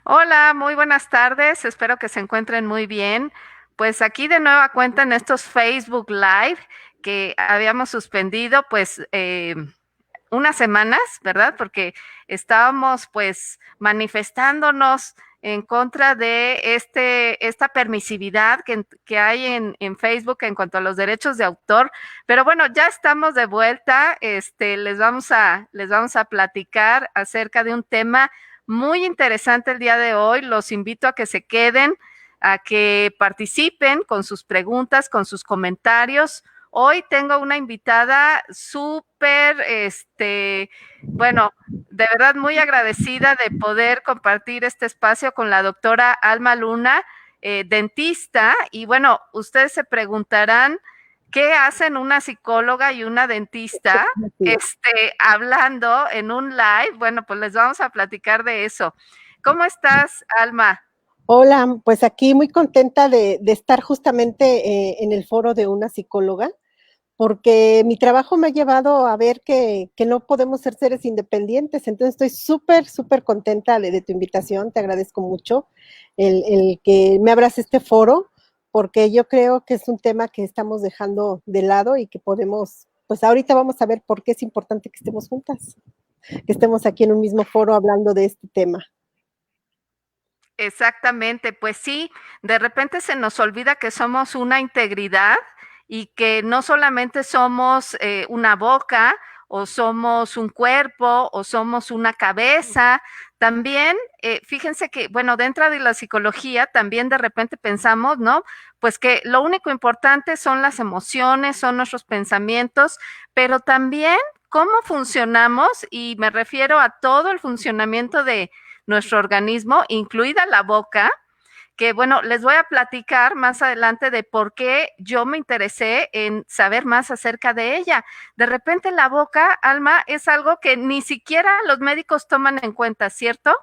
Hola, muy buenas tardes. Espero que se encuentren muy bien. Pues aquí de nueva cuenta en estos Facebook Live que habíamos suspendido, pues unas semanas, ¿verdad? Porque estábamos pues manifestándonos en contra de esta permisividad que hay en Facebook en cuanto a los derechos de autor. Pero bueno, ya estamos de vuelta. Les vamos a platicar acerca de un tema muy interesante el día de hoy. Los invito a que se queden, a que participen con sus preguntas, con sus comentarios. Hoy tengo una invitada súper, bueno, de verdad muy agradecida de poder compartir este espacio con la doctora Alma Luna, dentista. Y bueno, ustedes se preguntarán, ¿qué hacen una psicóloga y una dentista, Sí. hablando en un live? Bueno, pues les vamos a platicar de eso. ¿Cómo estás, Alma? Hola, pues aquí muy contenta de estar justamente en el foro de una psicóloga, porque mi trabajo me ha llevado a ver que no podemos ser seres independientes. Entonces estoy súper, súper contenta de tu invitación. Te agradezco mucho el que me abras este foro, porque yo creo que es un tema que estamos dejando de lado y que podemos, pues ahorita vamos a ver por qué es importante que estemos juntas, que estemos aquí en un mismo foro hablando de este tema. Exactamente, pues sí, de repente se nos olvida que somos una integridad y que no solamente somos una boca o somos un cuerpo o somos una cabeza, también fíjense que, bueno, dentro de la psicología también de repente pensamos, ¿no? Pues que lo único importante son las emociones, son nuestros pensamientos, pero también cómo funcionamos, y me refiero a todo el funcionamiento de nuestro organismo, incluida la boca, que bueno, les voy a platicar más adelante de por qué yo me interesé en saber más acerca de ella. De repente la boca, Alma, es algo que ni siquiera los médicos toman en cuenta, ¿cierto?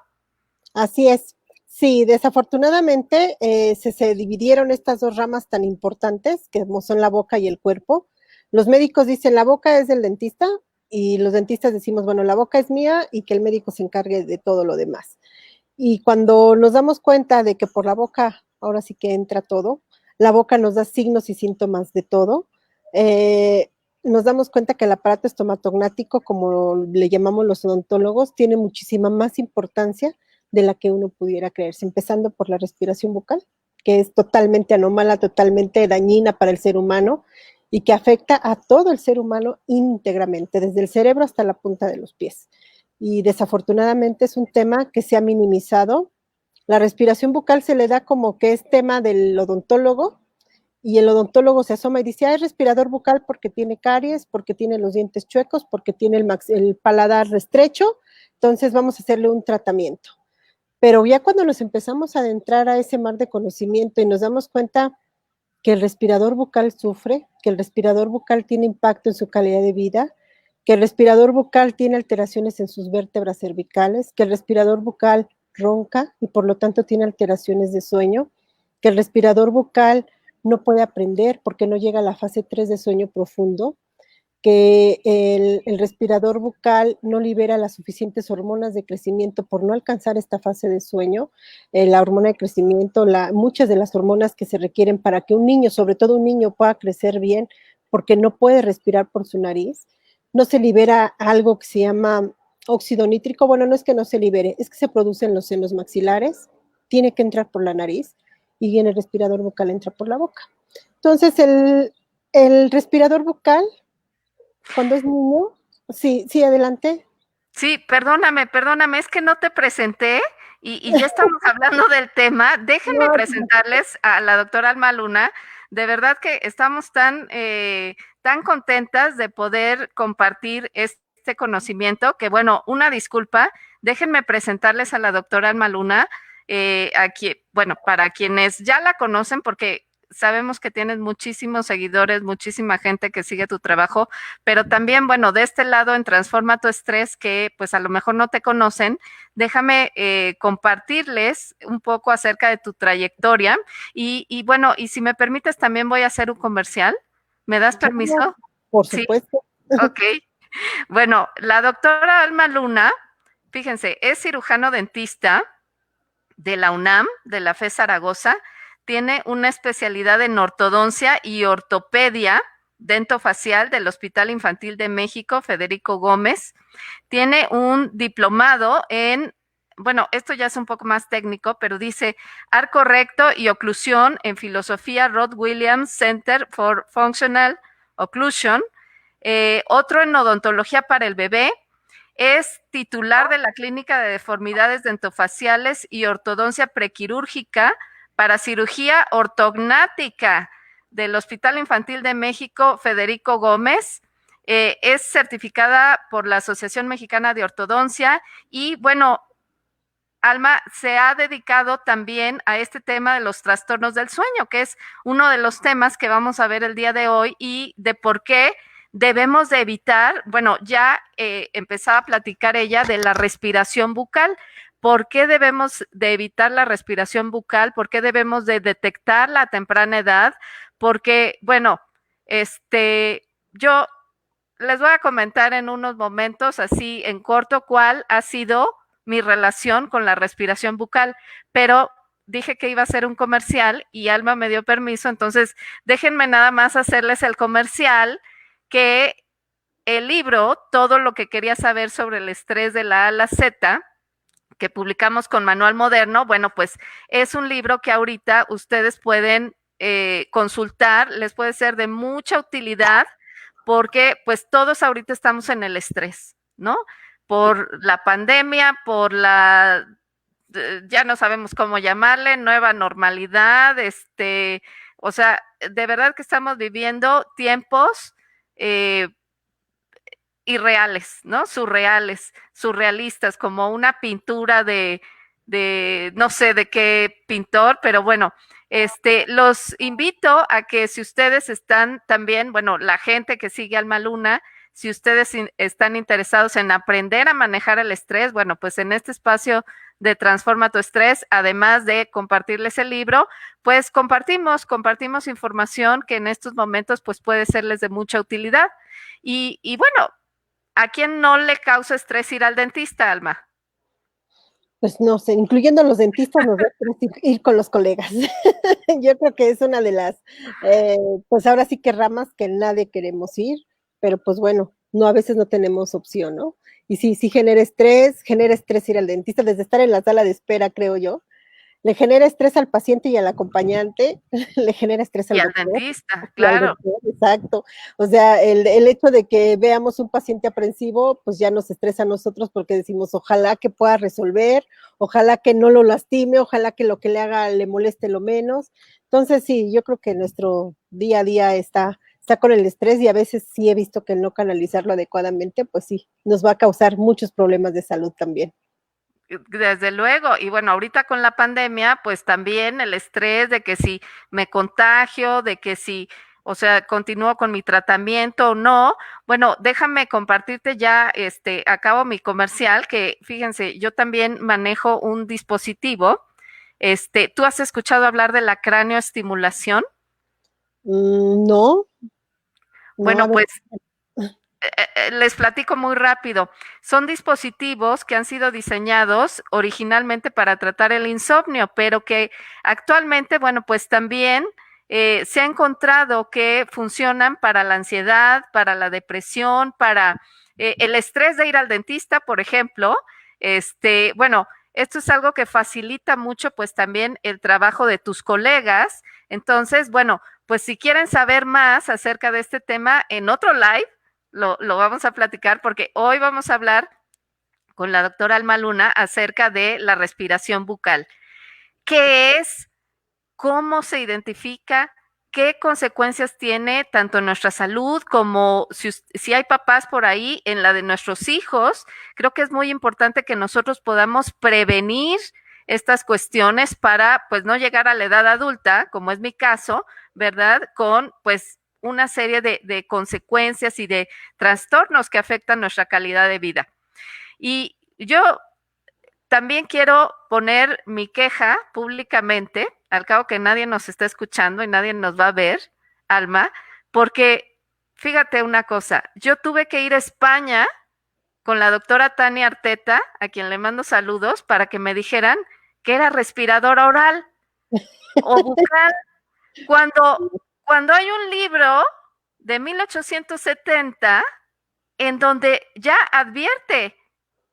Así es. Sí, desafortunadamente se dividieron estas dos ramas tan importantes, que son la boca y el cuerpo. Los médicos dicen la boca es del dentista y los dentistas decimos, bueno, la boca es mía y que el médico se encargue de todo lo demás. Y cuando nos damos cuenta de que por la boca ahora sí que entra todo, la boca nos da signos y síntomas de todo, eh, nos damos cuenta que el aparato estomatognático, como le llamamos los odontólogos, tiene muchísima más importancia de la que uno pudiera creerse, empezando por la respiración bucal, que es totalmente anómala, totalmente dañina para el ser humano y que afecta a todo el ser humano íntegramente, desde el cerebro hasta la punta de los pies. Y desafortunadamente es un tema que se ha minimizado. La respiración bucal se le da como que es tema del odontólogo y el odontólogo se asoma y dice, ah, es respirador bucal porque tiene caries, porque tiene los dientes chuecos, porque tiene el paladar estrecho, entonces vamos a hacerle un tratamiento. Pero ya cuando nos empezamos a adentrar a ese mar de conocimiento y nos damos cuenta que el respirador bucal sufre, que el respirador bucal tiene impacto en su calidad de vida, que el respirador bucal tiene alteraciones en sus vértebras cervicales, que el respirador bucal ronca y por lo tanto tiene alteraciones de sueño, que el respirador bucal no puede aprender porque no llega a la fase 3 de sueño profundo, que el respirador bucal no libera las suficientes hormonas de crecimiento por no alcanzar esta fase de sueño, la hormona de crecimiento, muchas de las hormonas que se requieren para que un niño, sobre todo un niño, pueda crecer bien, porque no puede respirar por su nariz, no se libera algo que se llama óxido nítrico, bueno, no es que no se libere, es que se produce en los senos maxilares, tiene que entrar por la nariz y en el respirador bucal entra por la boca. Entonces, el respirador bucal cuando es niño, sí, sí, adelante. Sí, perdóname, es que no te presenté y ya estamos hablando del tema. Déjenme No, presentarles a la doctora Alma Luna. De verdad que estamos tan contentas de poder compartir este conocimiento que, bueno, una disculpa, déjenme presentarles a la doctora Alma Luna, aquí, bueno, para quienes ya la conocen, porque sabemos que tienes muchísimos seguidores, muchísima gente que sigue tu trabajo, pero también, bueno, de este lado en Transforma tu Estrés, que pues a lo mejor no te conocen, déjame compartirles un poco acerca de tu trayectoria y bueno, y si me permites también voy a hacer un comercial. ¿Me das claro, permiso? por Sí, supuesto. ok. Bueno, la doctora Alma Luna, fíjense, es cirujano dentista, de la UNAM, de la FE Zaragoza, tiene una especialidad en ortodoncia y ortopedia dentofacial del Hospital Infantil de México, Federico Gómez. Tiene un diplomado en, bueno, esto ya es un poco más técnico, pero dice arco recto y oclusión en filosofía Rod Williams Center for Functional Occlusion. Otro en odontología para el bebé. Es titular de la Clínica de Deformidades Dentofaciales y Ortodoncia Prequirúrgica para Cirugía Ortognática del Hospital Infantil de México, Federico Gómez. Es certificada por la Asociación Mexicana de Ortodoncia y, bueno, Alma se ha dedicado también a este tema de los trastornos del sueño, que es uno de los temas que vamos a ver el día de hoy y de por qué debemos de evitar, bueno, ya empezaba a platicar ella de la respiración bucal. ¿Por qué debemos de evitar la respiración bucal? ¿Por qué debemos de detectarla a temprana edad? Porque, bueno, yo les voy a comentar en unos momentos, así en corto, cuál ha sido mi relación con la respiración bucal, pero dije que iba a ser un comercial y Alma me dio permiso, entonces déjenme nada más hacerles el comercial que el libro, todo lo que quería saber sobre el estrés de la A a la Z, que publicamos con Manual Moderno, bueno, pues es un libro que ahorita ustedes pueden consultar, les puede ser de mucha utilidad porque pues todos ahorita estamos en el estrés, ¿no? Por la pandemia, por la, ya no sabemos cómo llamarle, nueva normalidad, o sea, de verdad que estamos viviendo tiempos irreales, ¿no? Surreales, surrealistas, como una pintura de no sé de qué pintor, pero bueno, los invito a que si ustedes están también, bueno, la gente que sigue Alma Luna, si ustedes están interesados en aprender a manejar el estrés, bueno, pues en este espacio de Transforma tu Estrés, además de compartirles el libro, pues compartimos información que en estos momentos pues puede serles de mucha utilidad. Y bueno, ¿a quién no le causa estrés ir al dentista, Alma? Pues no sé, incluyendo a los dentistas, nos da estrés ir con los colegas. Yo creo que es una de las, pues ahora sí que ramas que nadie queremos ir, pero pues bueno, no, a veces no tenemos opción, ¿no? Y sí, sí genera estrés ir al dentista, desde estar en la sala de espera, creo yo, le genera estrés al paciente y al acompañante, le genera estrés Y al al doctor dentista, y al claro. doctor, exacto. O sea, el hecho de que veamos un paciente aprensivo, pues ya nos estresa a nosotros porque decimos, ojalá que pueda resolver, ojalá que no lo lastime, ojalá que lo que le haga le moleste lo menos. Entonces, sí, yo creo que nuestro día a día está con el estrés y a veces sí he visto que el no canalizarlo adecuadamente, pues sí, nos va a causar muchos problemas de salud también. Desde luego, y bueno, ahorita con la pandemia, pues también el estrés de que si me contagio, de que si, o sea, continúo con mi tratamiento o no. Bueno, déjame compartirte ya, acabo mi comercial, que fíjense, yo también manejo un dispositivo. ¿Tú has escuchado hablar de la craneoestimulación? No, no, a Bueno, ver. pues les platico muy rápido. Son dispositivos que han sido diseñados originalmente para tratar el insomnio, pero que actualmente, bueno, pues también se ha encontrado que funcionan para la ansiedad, para la depresión, para el estrés de ir al dentista, por ejemplo. Bueno, esto es algo que facilita mucho, pues también el trabajo de tus colegas. Entonces, bueno, pues si quieren saber más acerca de este tema en otro live, lo vamos a platicar porque hoy vamos a hablar con la doctora Alma Luna acerca de la respiración bucal. ¿Qué es? ¿Cómo se identifica? ¿Qué consecuencias tiene tanto en nuestra salud como si hay papás por ahí en la de nuestros hijos? Creo que es muy importante que nosotros podamos prevenir estas cuestiones para pues no llegar a la edad adulta, como es mi caso, ¿verdad? Con pues una serie de consecuencias y de trastornos que afectan nuestra calidad de vida. Y yo también quiero poner mi queja públicamente, al cabo que nadie nos está escuchando y nadie nos va a ver, Alma, porque fíjate una cosa, yo tuve que ir a España con la doctora Tania Arteta, a quien le mando saludos, para que me dijeran que era respiradora oral o bucal, cuando hay un libro de 1870 en donde ya advierte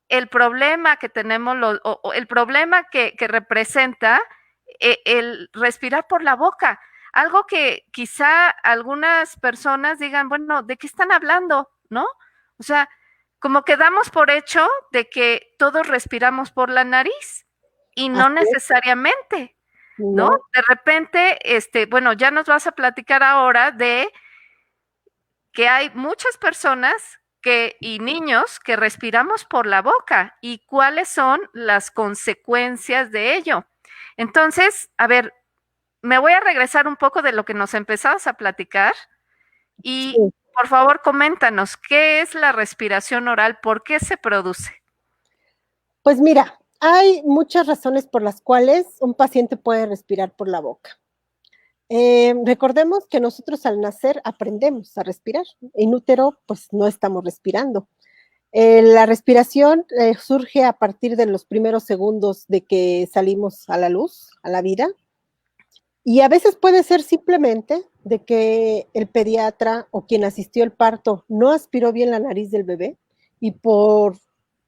el problema que tenemos, o el problema que representa el respirar por la boca. Algo que quizá algunas personas digan, bueno, ¿de qué están hablando? ¿No? O sea, como que damos por hecho de que todos respiramos por la nariz y no Así es, necesariamente, ¿no? no, De repente, bueno, ya nos vas a platicar ahora de que hay muchas personas y niños que respiramos por la boca y cuáles son las consecuencias de ello. Entonces, a ver, me voy a regresar un poco de lo que nos empezabas a platicar y sí. por favor coméntanos, ¿qué es la respiración oral? ¿Por qué se produce? Pues mira, hay muchas razones por las cuales un paciente puede respirar por la boca. Recordemos que nosotros al nacer aprendemos a respirar. En útero, pues no estamos respirando. La respiración surge a partir de los primeros segundos de que salimos a la luz, a la vida. Y a veces puede ser simplemente de que el pediatra o quien asistió al parto no aspiró bien la nariz del bebé y por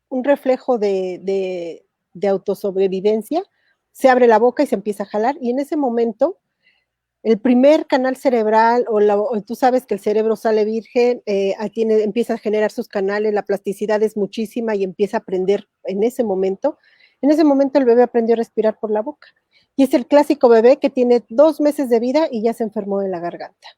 un reflejo de autosobrevivencia se abre la boca y se empieza a jalar y en ese momento el primer canal cerebral o tú sabes que el cerebro sale virgen, empieza a generar sus canales, la plasticidad es muchísima y empieza a aprender en ese momento. En ese momento el bebé aprendió a respirar por la boca. Y es el clásico bebé que tiene 2 meses de vida y ya se enfermó de la garganta.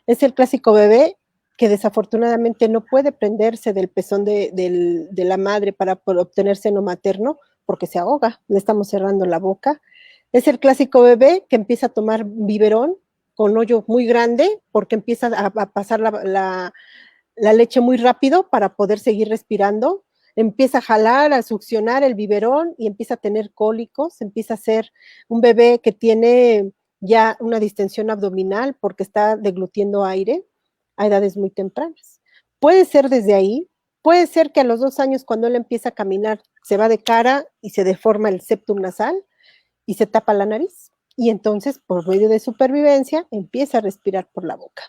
Es el clásico bebé que desafortunadamente no puede prenderse del pezón de la madre para obtener seno materno porque se ahoga, le estamos cerrando la boca. Es el clásico bebé que empieza a tomar biberón con hoyo muy grande porque empieza a pasar la leche muy rápido para poder seguir respirando. Empieza a jalar, a succionar el biberón y empieza a tener cólicos, empieza a ser un bebé que tiene ya una distensión abdominal porque está deglutiendo aire a edades muy tempranas. Puede ser desde ahí, puede ser que a los 2 años cuando él empieza a caminar se va de cara y se deforma el septum nasal y se tapa la nariz. Y entonces, por medio de supervivencia, empieza a respirar por la boca.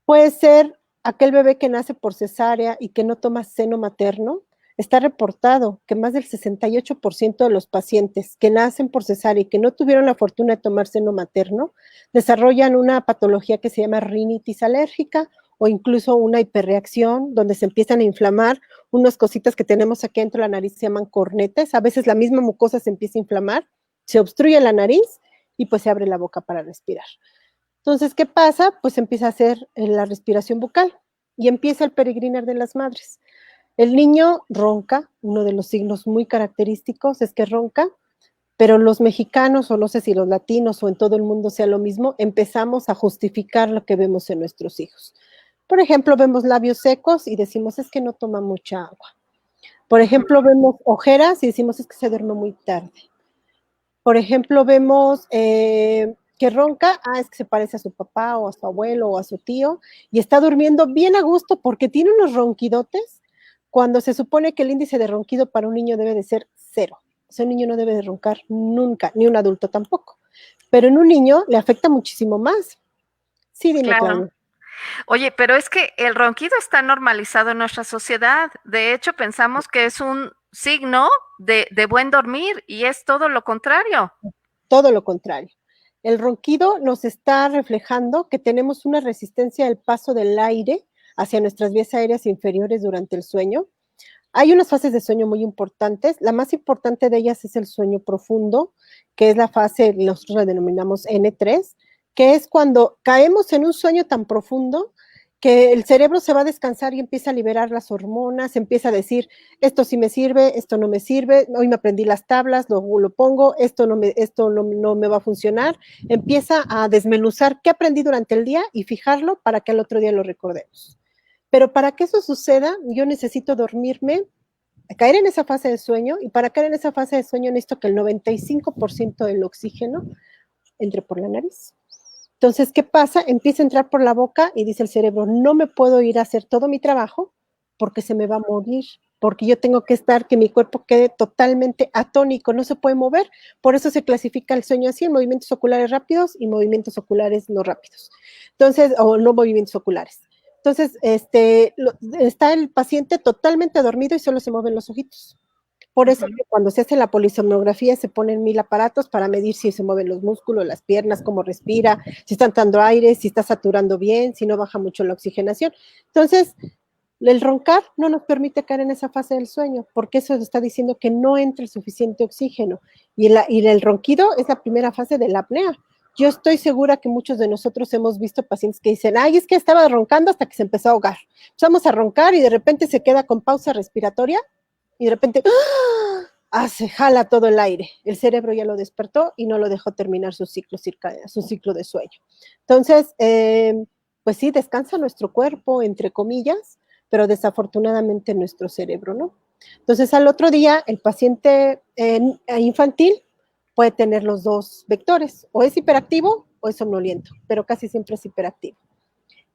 Puede ser aquel bebé que nace por cesárea y que no toma seno materno. Está reportado que más del 68% de los pacientes que nacen por cesárea y que no tuvieron la fortuna de tomar seno materno desarrollan una patología que se llama rinitis alérgica o incluso una hiperreacción donde se empiezan a inflamar unas cositas que tenemos aquí dentro de la nariz, se llaman cornetes. A veces la misma mucosa se empieza a inflamar, se obstruye la nariz y pues se abre la boca para respirar. Entonces, ¿qué pasa? Pues empieza a hacer la respiración bucal y empieza el peregrinar de las madres. El niño ronca, uno de los signos muy característicos es que ronca, pero los mexicanos, o no sé si los latinos o en todo el mundo sea lo mismo, empezamos a justificar lo que vemos en nuestros hijos. Por ejemplo, vemos labios secos y decimos, es que no toma mucha agua. Por ejemplo, vemos ojeras y decimos, es que se duerme muy tarde. Por ejemplo, vemos que ronca, es que se parece a su papá o a su abuelo o a su tío y está durmiendo bien a gusto porque tiene unos ronquidotes cuando se supone que el índice de ronquido para un niño debe de ser 0. O sea, un niño no debe de roncar nunca, ni un adulto tampoco. Pero en un niño le afecta muchísimo más. Sí, dime, Claro. Claudia. Oye, pero es que el ronquido está normalizado en nuestra sociedad. De hecho, pensamos que es un signo de buen dormir y es todo lo contrario. Todo lo contrario. El ronquido nos está reflejando que tenemos una resistencia al paso del aire hacia nuestras vías aéreas inferiores durante el sueño. Hay unas fases de sueño muy importantes. La más importante de ellas es el sueño profundo, que es la fase, nosotros la denominamos N3, que es cuando caemos en un sueño tan profundo que el cerebro se va a descansar y empieza a liberar las hormonas, empieza a decir, esto sí me sirve, esto no me sirve, hoy me aprendí las tablas, lo pongo, esto no me va a funcionar. Empieza a desmenuzar qué aprendí durante el día y fijarlo para que al otro día lo recordemos. Pero para que eso suceda, yo necesito dormirme, caer en esa fase de sueño, y para caer en esa fase de sueño necesito que el 95% del oxígeno entre por la nariz. Entonces, ¿qué pasa? Empieza a entrar por la boca y dice el cerebro, no me puedo ir a hacer todo mi trabajo porque se me va a morir porque yo tengo que estar, que mi cuerpo quede totalmente atónico, no se puede mover. Por eso se clasifica el sueño así, en movimientos oculares rápidos y movimientos oculares no rápidos. Entonces, o no movimientos oculares. Entonces, está el paciente totalmente dormido y solo se mueven los ojitos. Por eso que cuando se hace la polisomnografía se ponen 1000 aparatos para medir si se mueven los músculos, las piernas, cómo respira, si está entrando aire, si está saturando bien, si no baja mucho la oxigenación. Entonces, el roncar no nos permite caer en esa fase del sueño, porque eso está diciendo que no entra el suficiente oxígeno. Y el ronquido es la primera fase de la apnea. Yo estoy segura que muchos de nosotros hemos visto pacientes que dicen, ay, es que estaba roncando hasta que se empezó a ahogar. Empezamos a roncar y de repente se queda con pausa respiratoria y de repente se jala todo el aire. El cerebro ya lo despertó y no lo dejó terminar su ciclo de sueño. Entonces, pues sí, descansa nuestro cuerpo, entre comillas, pero desafortunadamente nuestro cerebro, ¿no? Entonces, al otro día, el paciente infantil puede tener los dos vectores, o es hiperactivo o es somnoliento, pero casi siempre es hiperactivo.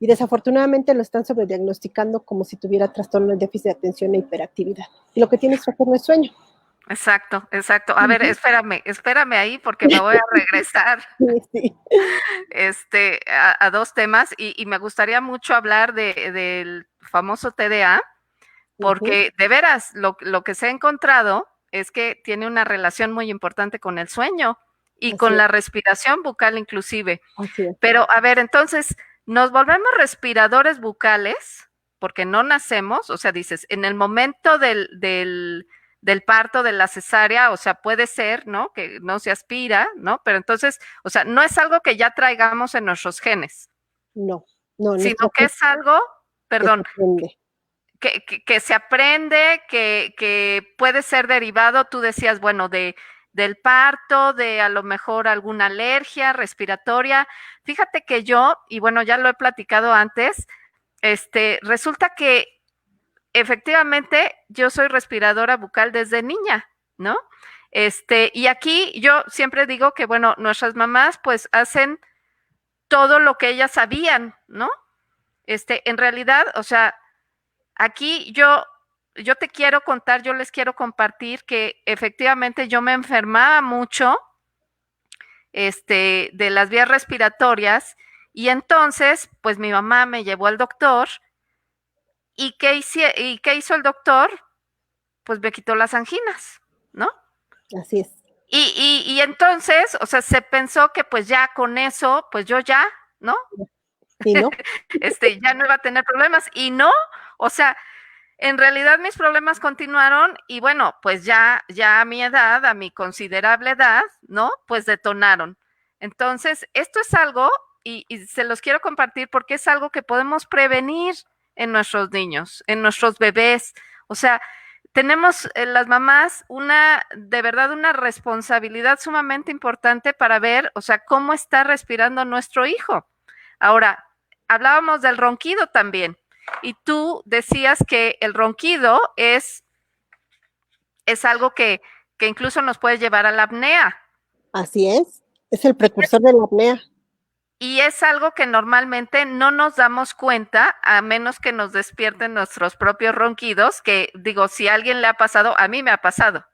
Y desafortunadamente lo están sobrediagnosticando como si tuviera trastorno de déficit de atención e hiperactividad. Y lo que tiene es trastorno de sueño. Exacto, exacto. A ver, espérame ahí porque me voy a regresar Sí. a dos temas y me gustaría mucho hablar del famoso TDA, porque de veras lo que se ha encontrado es que tiene una relación muy importante con el sueño y Así con es. la respiración bucal inclusive. Así es. Pero a ver, entonces, ¿nos volvemos respiradores bucales? Porque no nacemos, o sea, dices, en el momento del parto, de la cesárea, o sea, puede ser, ¿no? Que no se aspira, ¿no? Pero entonces, o sea, no es algo que ya traigamos en nuestros genes, No, sino que es algo, que se perdón, aprende. que se aprende, que puede ser derivado, tú decías, bueno, del parto, de a lo mejor alguna alergia respiratoria. Fíjate que yo, y bueno, ya lo he platicado antes, resulta que efectivamente yo soy respiradora bucal desde niña, ¿no? Y aquí yo siempre digo que, bueno, nuestras mamás pues hacen todo lo que ellas sabían, ¿no? En realidad, o sea, aquí yo te quiero contar, yo les quiero compartir que efectivamente yo me enfermaba mucho de las vías respiratorias y entonces pues mi mamá me llevó al doctor y ¿qué hizo el doctor? Pues me quitó las anginas, ¿no? Así es. Y entonces, o sea, se pensó que pues ya con eso, pues yo ya, ¿no? ¿Y no? Ya no iba a tener problemas y no, o sea, en realidad mis problemas continuaron y bueno, pues ya a mi edad, a mi considerable edad, ¿no? Pues detonaron. Entonces, esto es algo, y se los quiero compartir porque es algo que podemos prevenir en nuestros niños, en nuestros bebés. O sea, tenemos las mamás de verdad, una responsabilidad sumamente importante para ver, o sea, cómo está respirando nuestro hijo. Ahora, hablábamos del ronquido también. Y tú decías que el ronquido es algo que incluso nos puede llevar a la apnea. Así es el precursor de la apnea. Y es algo que normalmente no nos damos cuenta, a menos que nos despierten nuestros propios ronquidos, que digo, si a alguien le ha pasado, a mí me ha pasado.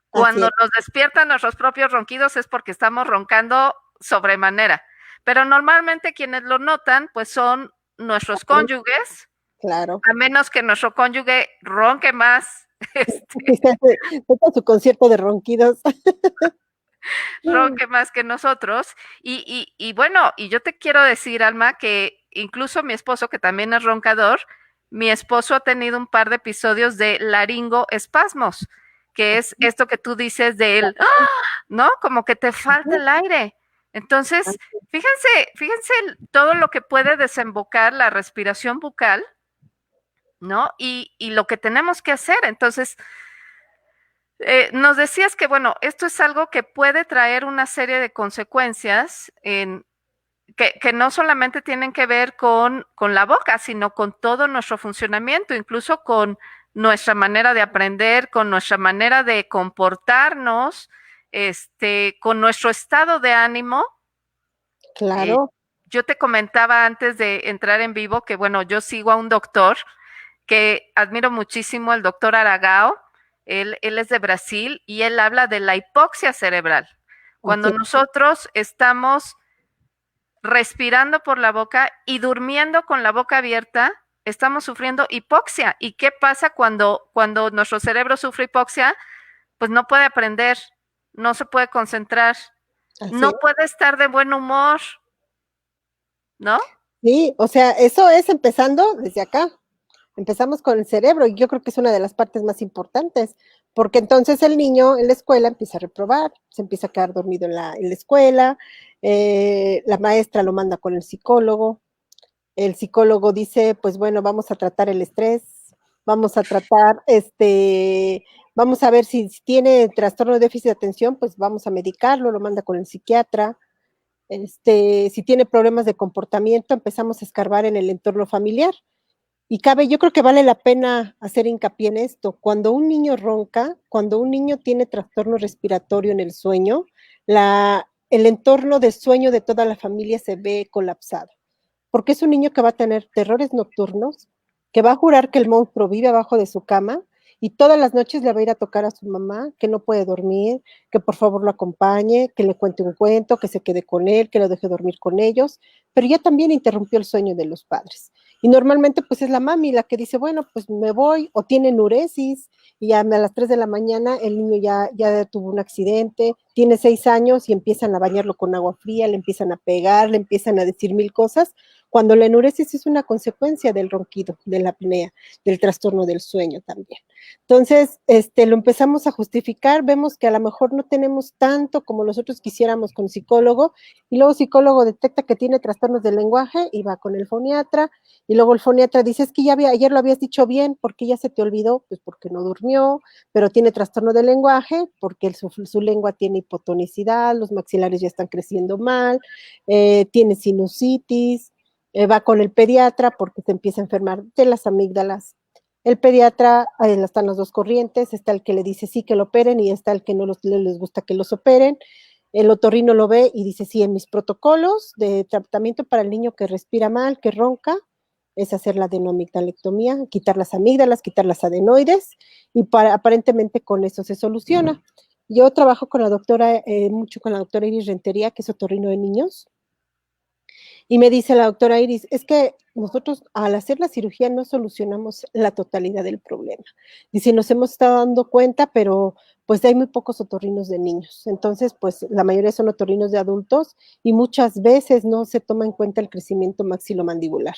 Cuando nos despiertan nuestros propios ronquidos es porque estamos roncando sobremanera. Pero normalmente quienes lo notan, pues son nuestros cónyuges. Claro. A menos que nuestro cónyuge ronque más, Toca su concierto de ronquidos. ronque más que nosotros. Y bueno, y yo te quiero decir, Alma, que incluso mi esposo, que también es roncador, mi esposo ha tenido un par de episodios de laringoespasmos, que es esto que tú dices de él, ¿no? Como que te falta el aire. Entonces, fíjense todo lo que puede desembocar la respiración bucal, ¿no? Y lo que tenemos que hacer. Entonces, nos decías que, bueno, esto es algo que puede traer una serie de consecuencias que no solamente tienen que ver con la boca, sino con todo nuestro funcionamiento, incluso con nuestra manera de aprender, con nuestra manera de comportarnos, con nuestro estado de ánimo. Claro. Yo te comentaba antes de entrar en vivo que, bueno, yo sigo a un doctor que admiro muchísimo, el doctor Aragao. Él es de Brasil y él habla de la hipoxia cerebral. Cuando Así nosotros estamos respirando por la boca y durmiendo con la boca abierta, estamos sufriendo hipoxia. ¿Y qué pasa cuando nuestro cerebro sufre hipoxia? Pues no puede aprender, no se puede concentrar, así no es. puede estar de buen humor, ¿no? Sí, o sea, eso es empezando desde acá. Empezamos con el cerebro y yo creo que es una de las partes más importantes, porque entonces el niño en la escuela empieza a reprobar, se empieza a quedar dormido en la escuela, la maestra lo manda con el psicólogo dice, pues bueno, vamos a tratar el estrés, vamos a tratar, vamos a ver si tiene trastorno de déficit de atención, pues vamos a medicarlo, lo manda con el psiquiatra, si tiene problemas de comportamiento, empezamos a escarbar en el entorno familiar. Y yo creo que vale la pena hacer hincapié en esto. Cuando un niño ronca, cuando un niño tiene trastorno respiratorio en el sueño, el entorno de sueño de toda la familia se ve colapsado, porque es un niño que va a tener terrores nocturnos, que va a jurar que el monstruo vive abajo de su cama y todas las noches le va a ir a tocar a su mamá, que no puede dormir, que por favor lo acompañe, que le cuente un cuento, que se quede con él, que lo deje dormir con ellos, pero ya también interrumpió el sueño de los padres. Y normalmente pues es la mami la que dice, bueno, pues me voy, o tiene enuresis, y ya a las 3 de la mañana el niño ya tuvo un accidente, tiene 6 años y empiezan a bañarlo con agua fría, le empiezan a pegar, le empiezan a decir mil cosas, cuando la enuresis es una consecuencia del ronquido, de la apnea, del trastorno del sueño también. Entonces, lo empezamos a justificar, vemos que a lo mejor no tenemos tanto como nosotros quisiéramos con psicólogo, y luego psicólogo detecta que tiene trastornos del lenguaje y va con el foniatra, y luego el foniatra dice, es que ayer lo habías dicho bien, ¿porque ya se te olvidó? Pues porque no durmió, pero tiene trastorno del lenguaje, porque su lengua tiene hipotonicidad, los maxilares ya están creciendo mal, tiene sinusitis, va con el pediatra porque se empieza a enfermar de las amígdalas. El pediatra, están las dos corrientes, está el que le dice sí que lo operen y está el que no les gusta que los operen. El otorrino lo ve y dice, sí, en mis protocolos de tratamiento para el niño que respira mal, que ronca, es hacer la adenomigdalectomía, quitar las amígdalas, quitar las adenoides, y aparentemente con eso se soluciona. Yo trabajo con la doctora, mucho con la doctora Iris Rentería, que es otorrino de niños, y me dice la doctora Iris, es que nosotros al hacer la cirugía no solucionamos la totalidad del problema. Dice, nos hemos estado dando cuenta, pero pues hay muy pocos otorrinos de niños. Entonces, pues la mayoría son otorrinos de adultos y muchas veces no se toma en cuenta el crecimiento maxilomandibular.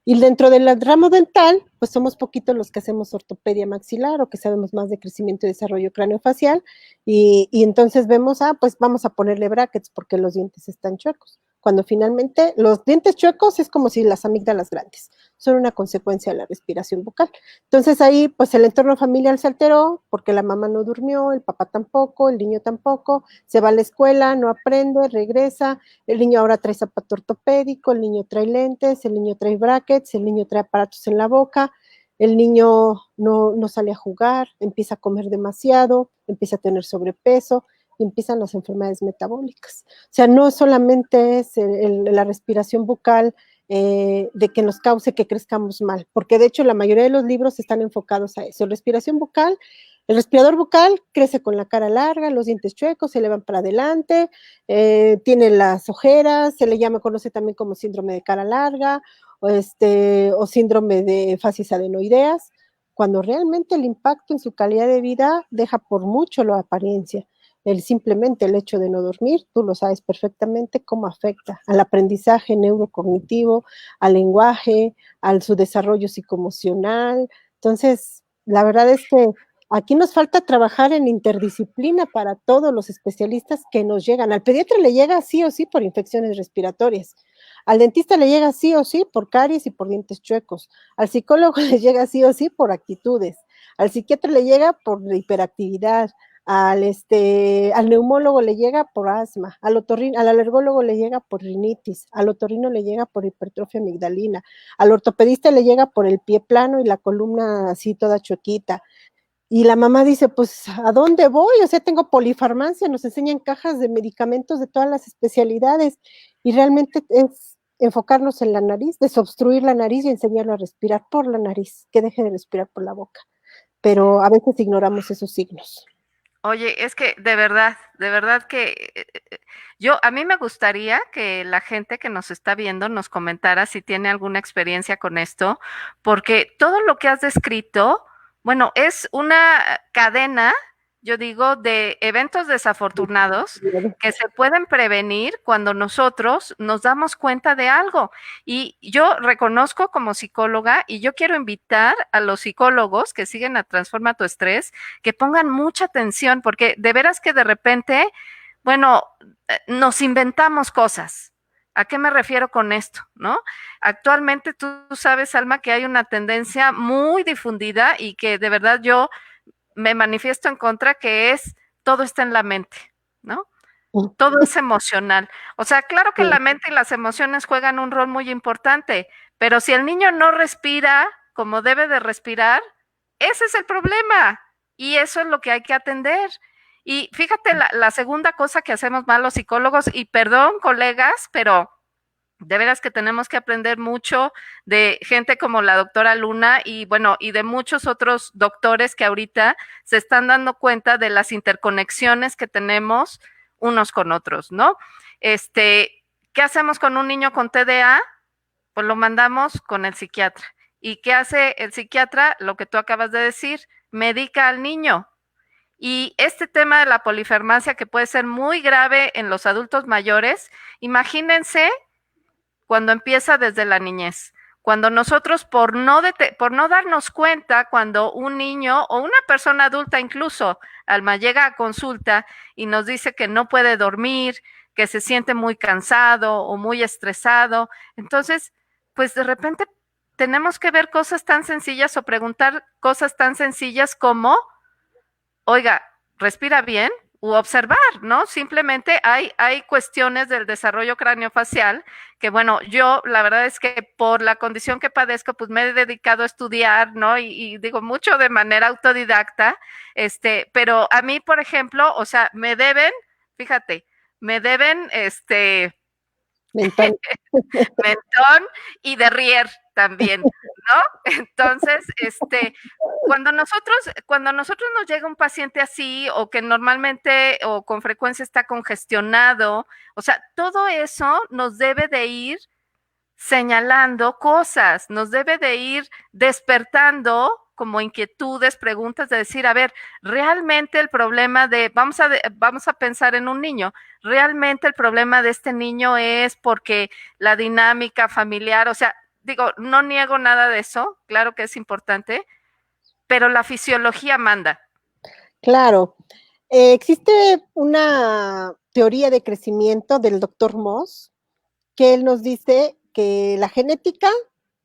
Y dentro del ramo dental, pues somos poquitos los que hacemos ortopedia maxilar o que sabemos más de crecimiento y desarrollo craneofacial. Y entonces vemos, pues vamos a ponerle brackets porque los dientes están chuecos. Cuando finalmente los dientes chuecos es como si las amígdalas grandes, son una consecuencia de la respiración bucal. Entonces ahí pues el entorno familiar se alteró porque la mamá no durmió, el papá tampoco, el niño tampoco, se va a la escuela, no aprende, regresa, el niño ahora trae zapato ortopédico, el niño trae lentes, el niño trae brackets, el niño trae aparatos en la boca, el niño no sale a jugar, empieza a comer demasiado, empieza a tener sobrepeso, y empiezan las enfermedades metabólicas. O sea, no solamente es la respiración bucal de que nos cause que crezcamos mal, porque de hecho la mayoría de los libros están enfocados a eso. Respiración bucal, el respirador bucal crece con la cara larga, los dientes chuecos, se le van para adelante, tiene las ojeras, se le conoce también como síndrome de cara larga, o síndrome de facies adenoideas, cuando realmente el impacto en su calidad de vida deja por mucho la apariencia. Simplemente el hecho de no dormir, tú lo sabes perfectamente cómo afecta al aprendizaje neurocognitivo, al lenguaje, su desarrollo psicoemocional. Entonces, la verdad es que aquí nos falta trabajar en interdisciplina para todos los especialistas que nos llegan. Al pediatra le llega sí o sí por infecciones respiratorias. Al dentista le llega sí o sí por caries y por dientes chuecos. Al psicólogo le llega sí o sí por actitudes. Al psiquiatra le llega por hiperactividad. Al neumólogo le llega por asma, al alergólogo le llega por rinitis, al otorrino le llega por hipertrofia amigdalina, al ortopedista le llega por el pie plano y la columna así toda chuequita. Y la mamá dice, pues, ¿a dónde voy? O sea, tengo polifarmacia, nos enseñan cajas de medicamentos de todas las especialidades y realmente enfocarnos en la nariz, desobstruir la nariz y enseñarlo a respirar por la nariz, que deje de respirar por la boca. Pero a veces ignoramos esos signos. Oye, es que de verdad que a mí me gustaría que la gente que nos está viendo nos comentara si tiene alguna experiencia con esto, porque todo lo que has descrito, bueno, es una cadena, yo digo, de eventos desafortunados que se pueden prevenir cuando nosotros nos damos cuenta de algo. Y yo reconozco como psicóloga y yo quiero invitar a los psicólogos que siguen a Transforma tu Estrés que pongan mucha atención, porque de veras que de repente, bueno, nos inventamos cosas. ¿A qué me refiero con esto? ¿No? Actualmente tú sabes, Alma, que hay una tendencia muy difundida y que de verdad yo me manifiesto en contra, que es todo está en la mente, ¿no? Todo es emocional. O sea, claro que la mente y las emociones juegan un rol muy importante, pero si el niño no respira como debe de respirar, ese es el problema y eso es lo que hay que atender. Y fíjate la segunda cosa que hacemos mal los psicólogos, y perdón, colegas, pero de veras que tenemos que aprender mucho de gente como la doctora Luna y bueno, y de muchos otros doctores que ahorita se están dando cuenta de las interconexiones que tenemos unos con otros, ¿no? ¿Qué hacemos con un niño con TDA? Pues lo mandamos con el psiquiatra. ¿Y qué hace el psiquiatra? Lo que tú acabas de decir, medica al niño. Y este tema de la polifarmacia, que puede ser muy grave en los adultos mayores, imagínense cuando empieza desde la niñez. Cuando nosotros, por no darnos cuenta, cuando un niño o una persona adulta incluso, Alma, llega a consulta y nos dice que no puede dormir, que se siente muy cansado o muy estresado, entonces, pues de repente tenemos que ver cosas tan sencillas o preguntar cosas tan sencillas como, oiga, ¿respira bien? U observar, ¿no? Simplemente hay cuestiones del desarrollo craneofacial que, bueno, yo la verdad es que por la condición que padezco, pues me he dedicado a estudiar, ¿no? Y digo mucho de manera autodidacta, pero a mí, por ejemplo, o sea, me deben, fíjate, me deben, Mental. mentón y de rier también, ¿no? Entonces, cuando nosotros nos llega un paciente así, o que normalmente o con frecuencia está congestionado, o sea, todo eso nos debe de ir señalando cosas, nos debe de ir despertando como inquietudes, preguntas, de decir, a ver, realmente el problema vamos a pensar en un niño, realmente el problema de este niño es porque la dinámica familiar, o sea, digo, no niego nada de eso, claro que es importante, pero la fisiología manda. Claro. Existe una teoría de crecimiento del doctor Moss que él nos dice que la genética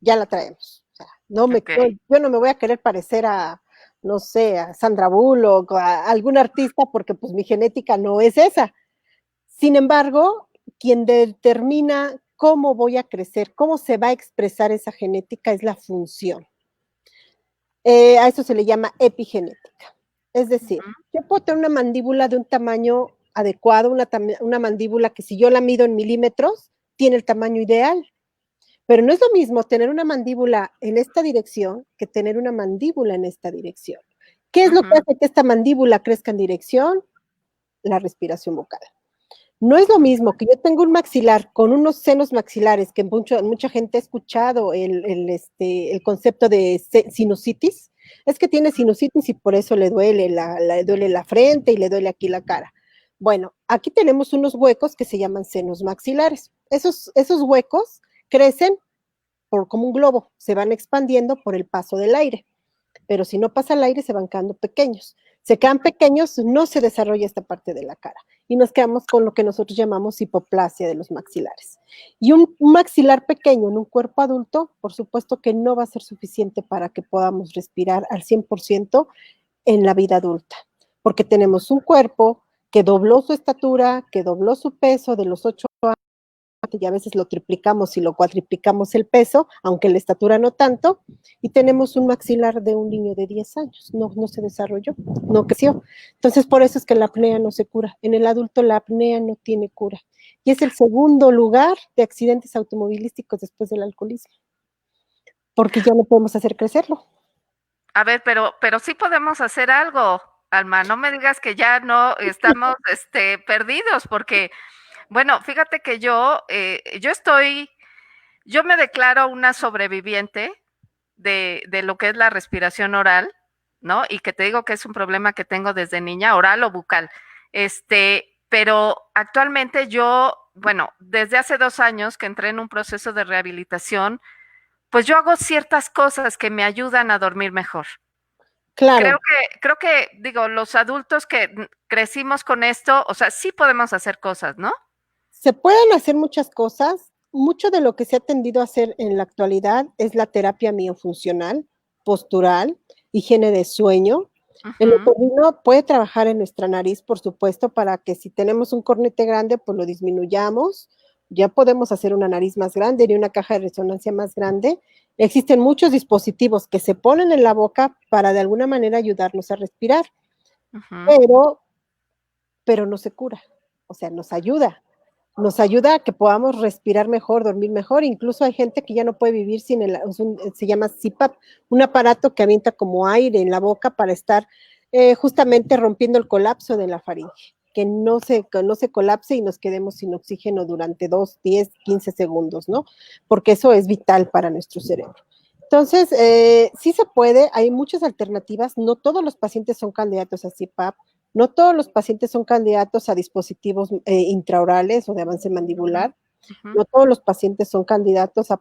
ya la traemos. O sea, Okay. yo no me voy a querer parecer a, no sé, a Sandra Bullock o a algún artista porque pues mi genética no es esa. Sin embargo, quien determina cómo voy a crecer, cómo se va a expresar esa genética es la función. A eso se le llama epigenética. Es decir, yo puedo tener una mandíbula de un tamaño adecuado, una mandíbula que si yo la mido en milímetros, tiene el tamaño ideal. Pero no es lo mismo tener una mandíbula en esta dirección que tener una mandíbula en esta dirección. ¿Qué es lo que hace que esta mandíbula crezca en dirección? La respiración vocal. No es lo mismo que yo tenga un maxilar con unos senos maxilares, que mucha gente ha escuchado el concepto de sinusitis, es que tiene sinusitis y por eso le duele le duele la frente y le duele aquí la cara. Bueno, aquí tenemos unos huecos que se llaman senos maxilares. Esos huecos crecen como un globo, se van expandiendo por el paso del aire, pero si no pasa el aire se van quedando pequeños. Se quedan pequeños, no se desarrolla esta parte de la cara y nos quedamos con lo que nosotros llamamos hipoplasia de los maxilares. Y un maxilar pequeño en un cuerpo adulto, por supuesto que no va a ser suficiente para que podamos respirar al 100% en la vida adulta, porque tenemos un cuerpo que dobló su estatura, que dobló su peso de los 8 años y a veces lo triplicamos y lo cuadriplicamos el peso, aunque la estatura no tanto, y tenemos un maxilar de un niño de 10 años, no se desarrolló, no creció. Entonces, por eso es que la apnea no se cura. En el adulto la apnea no tiene cura. Y es el segundo lugar de accidentes automovilísticos después del alcoholismo, porque ya no podemos hacer crecerlo. A ver, pero sí podemos hacer algo, Alma. No me digas que ya no estamos perdidos, porque, bueno, fíjate que yo me declaro una sobreviviente de lo que es la respiración oral, ¿no? Y que te digo que es un problema que tengo desde niña, oral o bucal. Pero actualmente yo, bueno, desde hace 2 años que entré en un proceso de rehabilitación, pues yo hago ciertas cosas que me ayudan a dormir mejor. Claro, Creo que, digo, los adultos que crecimos con esto, o sea, sí podemos hacer cosas, ¿no? se pueden hacer muchas cosas. Mucho de lo que se ha tendido a hacer en la actualidad es la terapia miofuncional, postural, higiene de sueño. El Ujú, otorrino puede trabajar en nuestra nariz, por supuesto, para que si tenemos un cornete grande, pues lo disminuyamos. Ya podemos hacer una nariz más grande y una caja de resonancia más grande. Existen muchos dispositivos que se ponen en la boca para de alguna manera ayudarnos a respirar, ujú. pero, pero no se cura. O sea, nos ayuda a que podamos respirar mejor, dormir mejor. Incluso hay gente que ya no puede vivir sin se llama CPAP, un aparato que avienta como aire en la boca para estar justamente rompiendo el colapso de la faringe, que no se colapse y nos quedemos sin oxígeno durante 2, 10, 15 segundos, ¿no? Porque eso es vital para nuestro cerebro. Entonces, sí se puede, hay muchas alternativas, no todos los pacientes son candidatos a CPAP, no todos los pacientes son candidatos a dispositivos intraorales o de avance mandibular. Ujú. No todos los pacientes son candidatos a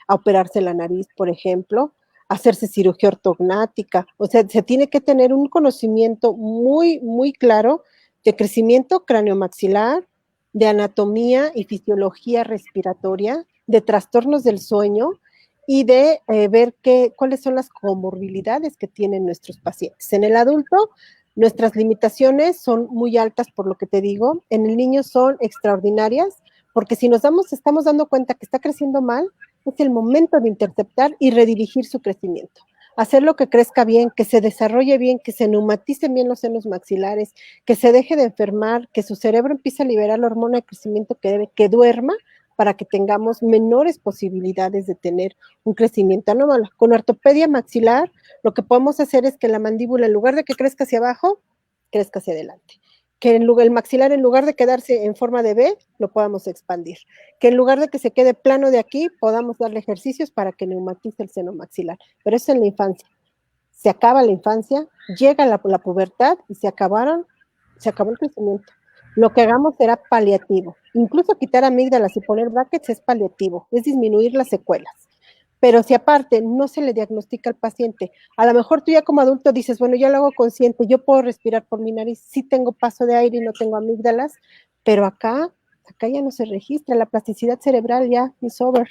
operarse la nariz, por ejemplo, a hacerse cirugía ortognática. O sea, se tiene que tener un conocimiento muy claro de crecimiento craneomaxilar, de anatomía y fisiología respiratoria, de trastornos del sueño y de ver cuáles son las comorbilidades que tienen nuestros pacientes. En el adulto, nuestras limitaciones son muy altas, por lo que te digo. En el niño son extraordinarias, porque si estamos dando cuenta que está creciendo mal, es el momento de interceptar y redirigir su crecimiento. Hacerlo que crezca bien, que se desarrolle bien, que se neumaticen bien los senos maxilares, que se deje de enfermar, que su cerebro empiece a liberar la hormona de crecimiento que debe, que duerma para que tengamos menores posibilidades de tener un crecimiento anómalo. Con ortopedia maxilar, lo que podemos hacer es que la mandíbula, en lugar de que crezca hacia abajo, crezca hacia adelante. Que el maxilar, en lugar de quedarse en forma de B, lo podamos expandir. Que en lugar de que se quede plano de aquí, podamos darle ejercicios para que neumatice el seno maxilar. Pero eso en la infancia. Se acaba la infancia, llega la pubertad y se acabó el crecimiento. Lo que hagamos será paliativo. Incluso quitar amígdalas y poner brackets es paliativo, es disminuir las secuelas. Pero si aparte no se le diagnostica al paciente, a lo mejor tú ya como adulto dices, bueno, ya lo hago consciente, yo puedo respirar por mi nariz, sí tengo paso de aire y no tengo amígdalas, pero acá ya no se registra, la plasticidad cerebral ya es over.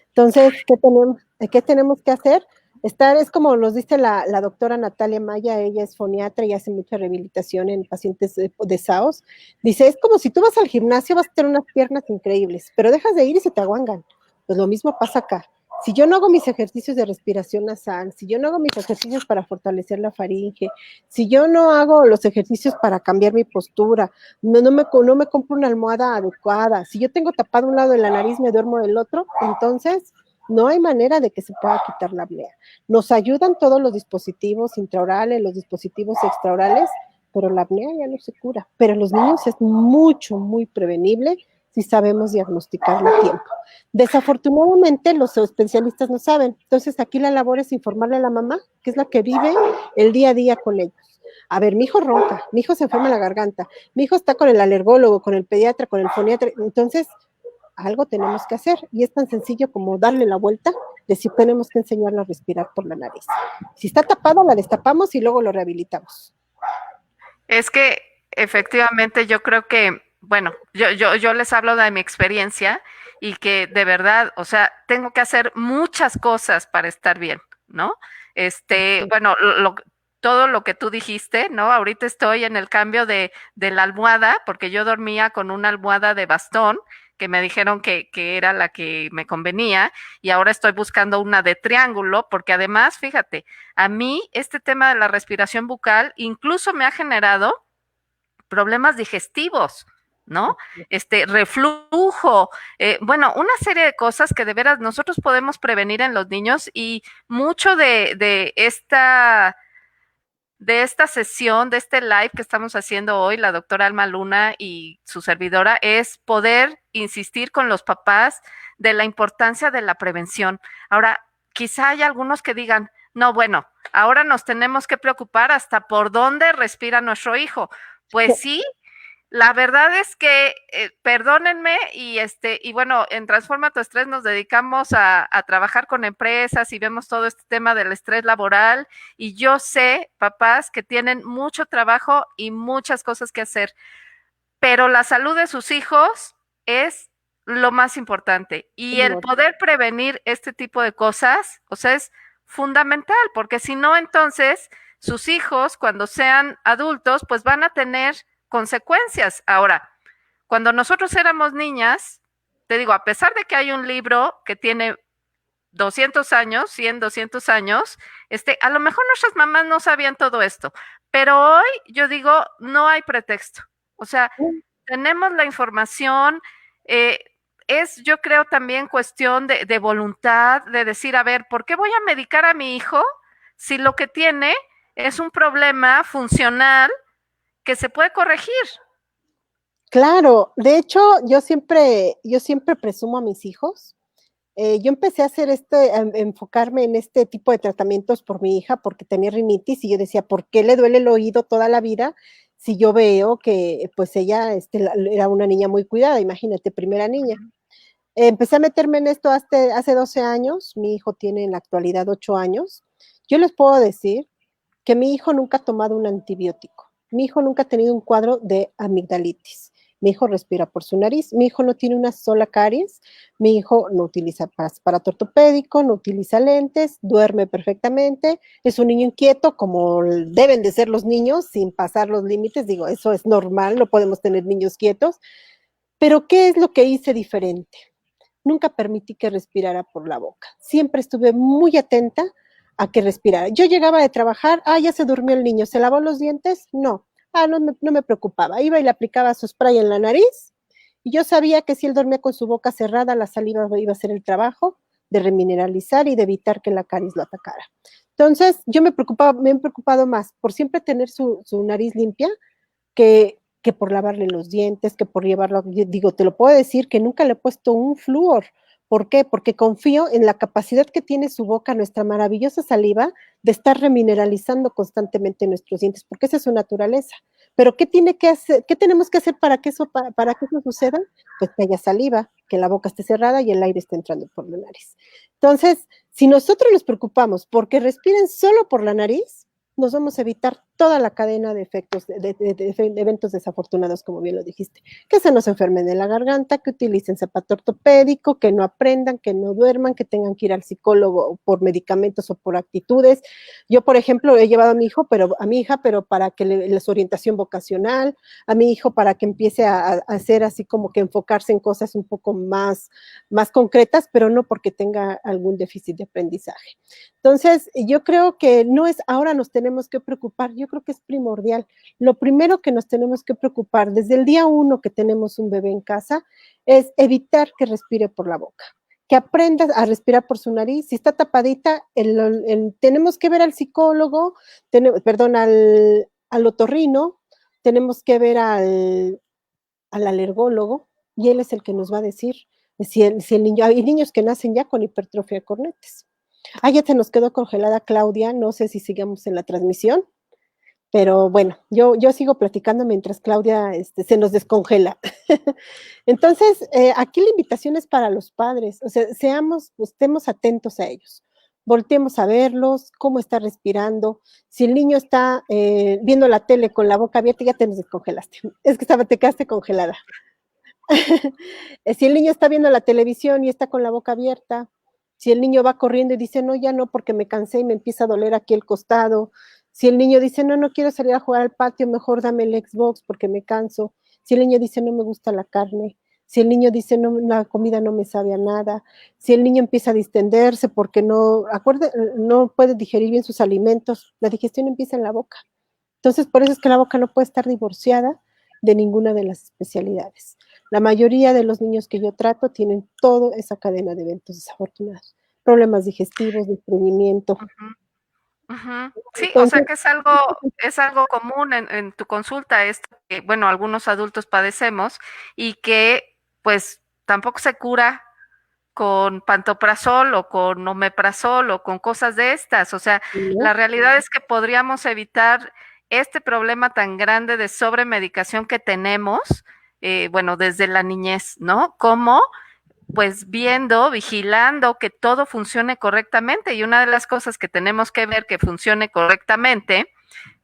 Entonces, ¿qué tenemos que hacer? Es como nos dice la doctora Natalia Maya, ella es foniatra y hace mucha rehabilitación en pacientes de SAOS. Dice, es como si tú vas al gimnasio, vas a tener unas piernas increíbles, pero dejas de ir y se te aguangan. Pues lo mismo pasa acá. Si yo no hago mis ejercicios de respiración nasal, si yo no hago mis ejercicios para fortalecer la faringe, si yo no hago los ejercicios para cambiar mi postura, no me compro una almohada adecuada, si yo tengo tapado un lado de la nariz, me duermo del otro, entonces no hay manera de que se pueda quitar la apnea. Nos ayudan todos los dispositivos intraorales, los dispositivos extraorales, pero la apnea ya no se cura. Pero en los niños es muy prevenible si sabemos diagnosticarlo a tiempo. Desafortunadamente, los especialistas no saben. Entonces, aquí la labor es informarle a la mamá, que es la que vive el día a día con ellos. A ver, mi hijo ronca, mi hijo se enferma la garganta, mi hijo está con el alergólogo, con el pediatra, con el foniatra. Entonces, algo tenemos que hacer y es tan sencillo como darle la vuelta, decir tenemos que enseñarlo a respirar por la nariz. Si está tapada, la destapamos y luego lo rehabilitamos. Es que efectivamente yo creo que, bueno, yo les hablo de mi experiencia y que de verdad, o sea, tengo que hacer muchas cosas para estar bien, ¿no? Bueno, todo lo que tú dijiste, ¿no? Ahorita estoy en el cambio de la almohada, porque yo dormía con una almohada de bastón que me dijeron que era la que me convenía y ahora estoy buscando una de triángulo, porque además, fíjate, a mí este tema de la respiración bucal incluso me ha generado problemas digestivos, ¿no? Reflujo, bueno, una serie de cosas que de veras nosotros podemos prevenir en los niños y mucho de esta sesión, de este live que estamos haciendo hoy, la doctora Alma Luna y su servidora, es poder insistir con los papás de la importancia de la prevención. Ahora, quizá hay algunos que digan, no, bueno, ahora nos tenemos que preocupar hasta por dónde respira nuestro hijo. Pues sí, la verdad es que, perdónenme, y bueno, en Transforma tu Estrés nos dedicamos a trabajar con empresas y vemos todo este tema del estrés laboral. Y yo sé, papás, que tienen mucho trabajo y muchas cosas que hacer, pero la salud de sus hijos es lo más importante. Y el poder prevenir este tipo de cosas, o sea, es fundamental, porque si no, entonces sus hijos, cuando sean adultos, pues van a tener consecuencias. Ahora, cuando nosotros éramos niñas, te digo, a pesar de que hay un libro que tiene 200 años, 100, 200 años, a lo mejor nuestras mamás no sabían todo esto, pero hoy yo digo, no hay pretexto. O sea, tenemos la información, eh, es yo creo también cuestión de voluntad, de decir, a ver, ¿por qué voy a medicar a mi hijo si lo que tiene es un problema funcional que se puede corregir? Claro, de hecho, yo siempre presumo a mis hijos. Yo empecé a hacer enfocarme en este tipo de tratamientos por mi hija porque tenía rinitis y yo decía, ¿por qué le duele el oído toda la vida si yo veo que pues ella era una niña muy cuidada? Imagínate, primera niña. Empecé a meterme en esto hace 12 años, mi hijo tiene en la actualidad 8 años. Yo les puedo decir que mi hijo nunca ha tomado un antibiótico, mi hijo nunca ha tenido un cuadro de amigdalitis, mi hijo respira por su nariz, mi hijo no tiene una sola caries, mi hijo no utiliza aparato ortopédico, no utiliza lentes, duerme perfectamente, es un niño inquieto como deben de ser los niños, sin pasar los límites, digo, eso es normal, no podemos tener niños quietos, pero ¿qué es lo que hice diferente? Nunca permití que respirara por la boca. Siempre estuve muy atenta a que respirara. Yo llegaba de trabajar, ya se durmió el niño, ¿se lavó los dientes? No. No me preocupaba. Iba y le aplicaba su spray en la nariz y yo sabía que si él dormía con su boca cerrada, la saliva iba a hacer el trabajo de remineralizar y de evitar que la caries lo atacara. Entonces, me he preocupado más por siempre tener su nariz limpia que por lavarle los dientes, que por llevarlo, digo, te lo puedo decir que nunca le he puesto un flúor. ¿Por qué? Porque confío en la capacidad que tiene su boca, nuestra maravillosa saliva, de estar remineralizando constantemente nuestros dientes, porque esa es su naturaleza. Pero ¿qué tiene que hacer? ¿Qué tenemos que hacer para que eso suceda? Pues que haya saliva, que la boca esté cerrada y el aire esté entrando por la nariz. Entonces, si nosotros nos preocupamos porque respiren solo por la nariz, nos vamos a evitar toda la cadena de efectos, de eventos desafortunados, como bien lo dijiste. Que se nos enfermen de la garganta, que utilicen zapato ortopédico, que no aprendan, que no duerman, que tengan que ir al psicólogo por medicamentos o por actitudes. Yo, por ejemplo, he llevado a mi hija, pero para que su orientación vocacional, a mi hijo para que empiece a hacer así como que enfocarse en cosas un poco más concretas, pero no porque tenga algún déficit de aprendizaje. Entonces, yo creo que no es ahora nos tenemos que preocupar, yo creo que es primordial. Lo primero que nos tenemos que preocupar desde el día 1 que tenemos un bebé en casa es evitar que respire por la boca, que aprenda a respirar por su nariz. Si está tapadita, tenemos que ver al psicólogo, al otorrino, tenemos que ver al alergólogo y él es el que nos va a decir si el niño, hay niños que nacen ya con hipertrofia de cornetes. Ya se nos quedó congelada Claudia, no sé si sigamos en la transmisión, pero bueno, yo sigo platicando mientras Claudia se nos descongela. Entonces, aquí la invitación es para los padres, o sea, estemos atentos a ellos, volteemos a verlos, cómo está respirando, si el niño está viendo la tele con la boca abierta, ya te nos descongelaste, es que te quedaste congelada. Si el niño está viendo la televisión y está con la boca abierta, si el niño va corriendo y dice, no, ya no, porque me cansé y me empieza a doler aquí el costado, si el niño dice, no, no quiero salir a jugar al patio, mejor dame el Xbox porque me canso, si el niño dice, no me gusta la carne, si el niño dice, no, la comida no me sabe a nada, si el niño empieza a distenderse porque no puede digerir bien sus alimentos, la digestión empieza en la boca. Entonces, por eso es que la boca no puede estar divorciada de ninguna de las especialidades. La mayoría de los niños que yo trato tienen toda esa cadena de eventos desafortunados, problemas digestivos, de estreñimiento. Ujú. Sí, o sea Entonces, que es algo común en tu consulta, esto que, bueno, algunos adultos padecemos y que pues tampoco se cura con pantoprazol o con omeprazol o con cosas de estas. O sea, ¿no? la realidad es que podríamos evitar este problema tan grande de sobremedicación que tenemos, bueno, desde la niñez, ¿no? Como pues viendo, vigilando que todo funcione correctamente. Y una de las cosas que tenemos que ver que funcione correctamente,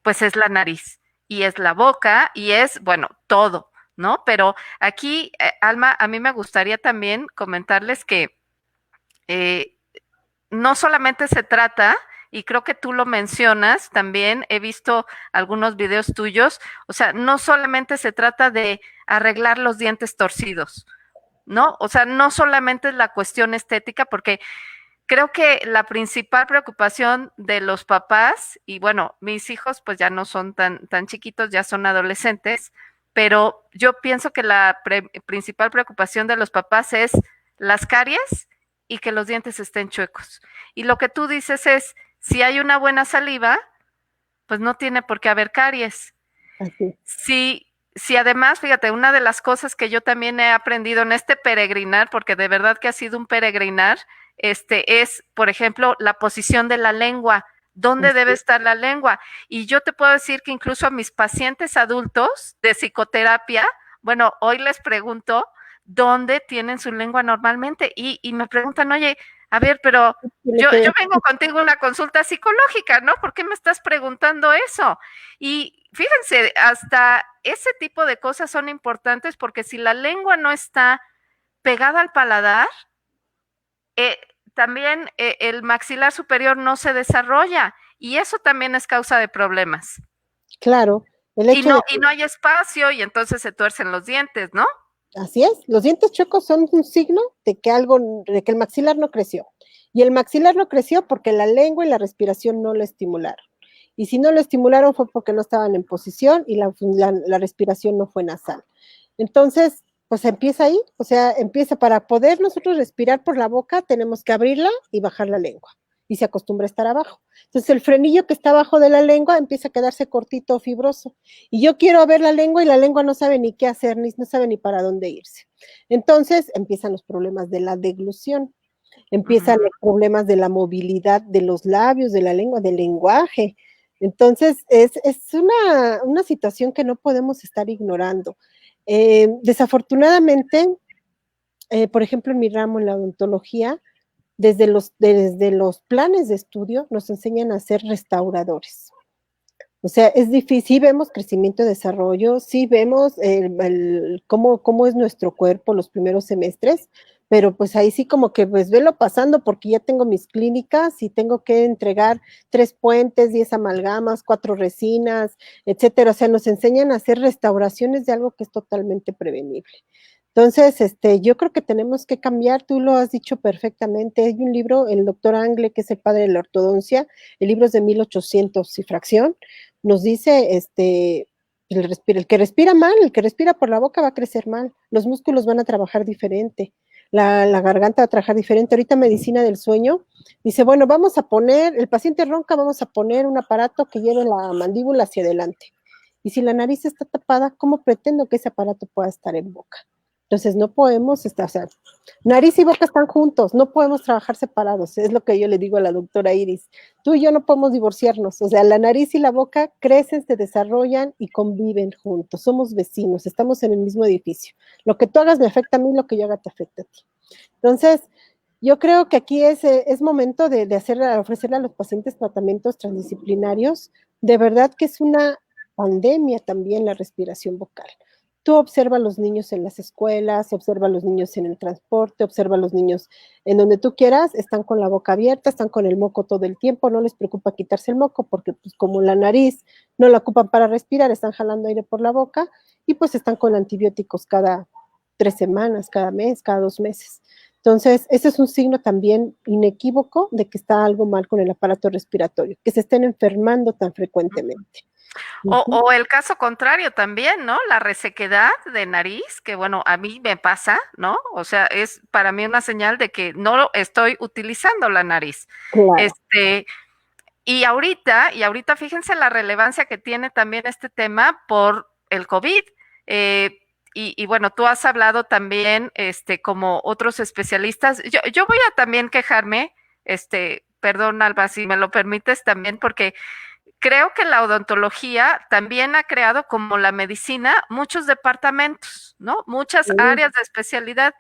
pues es la nariz y es la boca y es, bueno, todo, ¿no? Pero aquí, Alma, a mí me gustaría también comentarles que eh, no solamente se trata, y creo que tú lo mencionas, también he visto algunos videos tuyos, o sea, no solamente se trata de arreglar los dientes torcidos, ¿no? O sea, no solamente es la cuestión estética, porque creo que la principal preocupación de los papás, y bueno, mis hijos pues ya no son tan chiquitos, ya son adolescentes, pero yo pienso que la principal preocupación de los papás es las caries y que los dientes estén chuecos. Y lo que tú dices es, si hay una buena saliva, pues no tiene por qué haber caries. Así. Si además, fíjate, una de las cosas que yo también he aprendido en este peregrinar, porque de verdad que ha sido un peregrinar, es, por ejemplo, la posición de la lengua. ¿Dónde debe Así. estar la lengua? Y yo te puedo decir que incluso a mis pacientes adultos de psicoterapia, bueno, hoy les pregunto dónde tienen su lengua normalmente y me preguntan, oye, a ver, pero Tiene yo que, vengo contigo a una consulta psicológica, ¿no? ¿Por qué me estás preguntando eso? Y fíjense, hasta ese tipo de cosas son importantes porque si la lengua no está pegada al paladar, eh, también el maxilar superior no se desarrolla y eso también es causa de problemas. claro, el hecho de Y no hay espacio y entonces se tuercen los dientes, ¿no? así es, los dientes chuecos son un signo de que el maxilar no creció. Y el maxilar no creció porque la lengua y la respiración no lo estimularon. Y si no lo estimularon fue porque no estaban en posición y la respiración no fue nasal. Entonces, pues empieza ahí, o sea, empieza para poder nosotros respirar por la boca, tenemos que abrirla y bajar la lengua. Y se acostumbra a estar abajo. Entonces, el frenillo que está abajo de la lengua empieza a quedarse cortito o fibroso. Y yo quiero ver la lengua y la lengua no sabe ni qué hacer, ni no sabe ni para dónde irse. Entonces empiezan los problemas de la deglución, empiezan Ujú. los problemas de la movilidad de los labios, de la lengua, del lenguaje. Entonces es una situación que no podemos estar ignorando. Desafortunadamente, por ejemplo, en mi ramo, en la odontología, desde los planes de estudio nos enseñan a ser restauradores. O sea, es difícil, sí vemos crecimiento y desarrollo, sí vemos cómo es nuestro cuerpo los primeros semestres, pero pues ahí sí como que pues velo pasando porque ya tengo mis clínicas y tengo que entregar 3 puentes, 10 amalgamas, 4 resinas, etcétera. O sea, nos enseñan a hacer restauraciones de algo que es totalmente prevenible. Entonces, yo creo que tenemos que cambiar, tú lo has dicho perfectamente. Hay un libro, el doctor Angle, que es el padre de la ortodoncia, el libro es de 1800 y fracción, nos dice, el que respira mal, el que respira por la boca va a crecer mal, los músculos van a trabajar diferente, la garganta va a trabajar diferente. Ahorita medicina del sueño dice, bueno, vamos a poner, el paciente ronca, vamos a poner un aparato que lleve la mandíbula hacia adelante. Y si la nariz está tapada, ¿cómo pretendo que ese aparato pueda estar en boca? Entonces no podemos estar, o sea, nariz y boca están juntos, no podemos trabajar separados, es lo que yo le digo a la doctora Iris. Tú y yo no podemos divorciarnos, o sea, la nariz y la boca crecen, se desarrollan y conviven juntos, somos vecinos, estamos en el mismo edificio. Lo que tú hagas me afecta a mí, lo que yo haga te afecta a ti. Entonces, yo creo que aquí es momento de ofrecerle a los pacientes tratamientos transdisciplinarios. De verdad que es una pandemia también la respiración vocal. Tú observa a los niños en las escuelas, observa a los niños en el transporte, observa a los niños en donde tú quieras, están con la boca abierta, están con el moco todo el tiempo, no les preocupa quitarse el moco porque pues como la nariz no la ocupan para respirar, están jalando aire por la boca y pues están con antibióticos cada 3 semanas, cada mes, cada 2 meses. Entonces, ese es un signo también inequívoco de que está algo mal con el aparato respiratorio, que se estén enfermando tan frecuentemente. O el caso contrario también, ¿no? La resequedad de nariz, que bueno, a mí me pasa, ¿no? O sea, es para mí una señal de que no estoy utilizando la nariz. Claro. Y ahorita fíjense la relevancia que tiene también este tema por el COVID. Eh, y bueno, tú has hablado también, como otros especialistas. Yo voy a también quejarme, perdón, Alba, si me lo permites también, porque creo que la odontología también ha creado, como la medicina, muchos departamentos, ¿no? Muchas áreas de especialidad.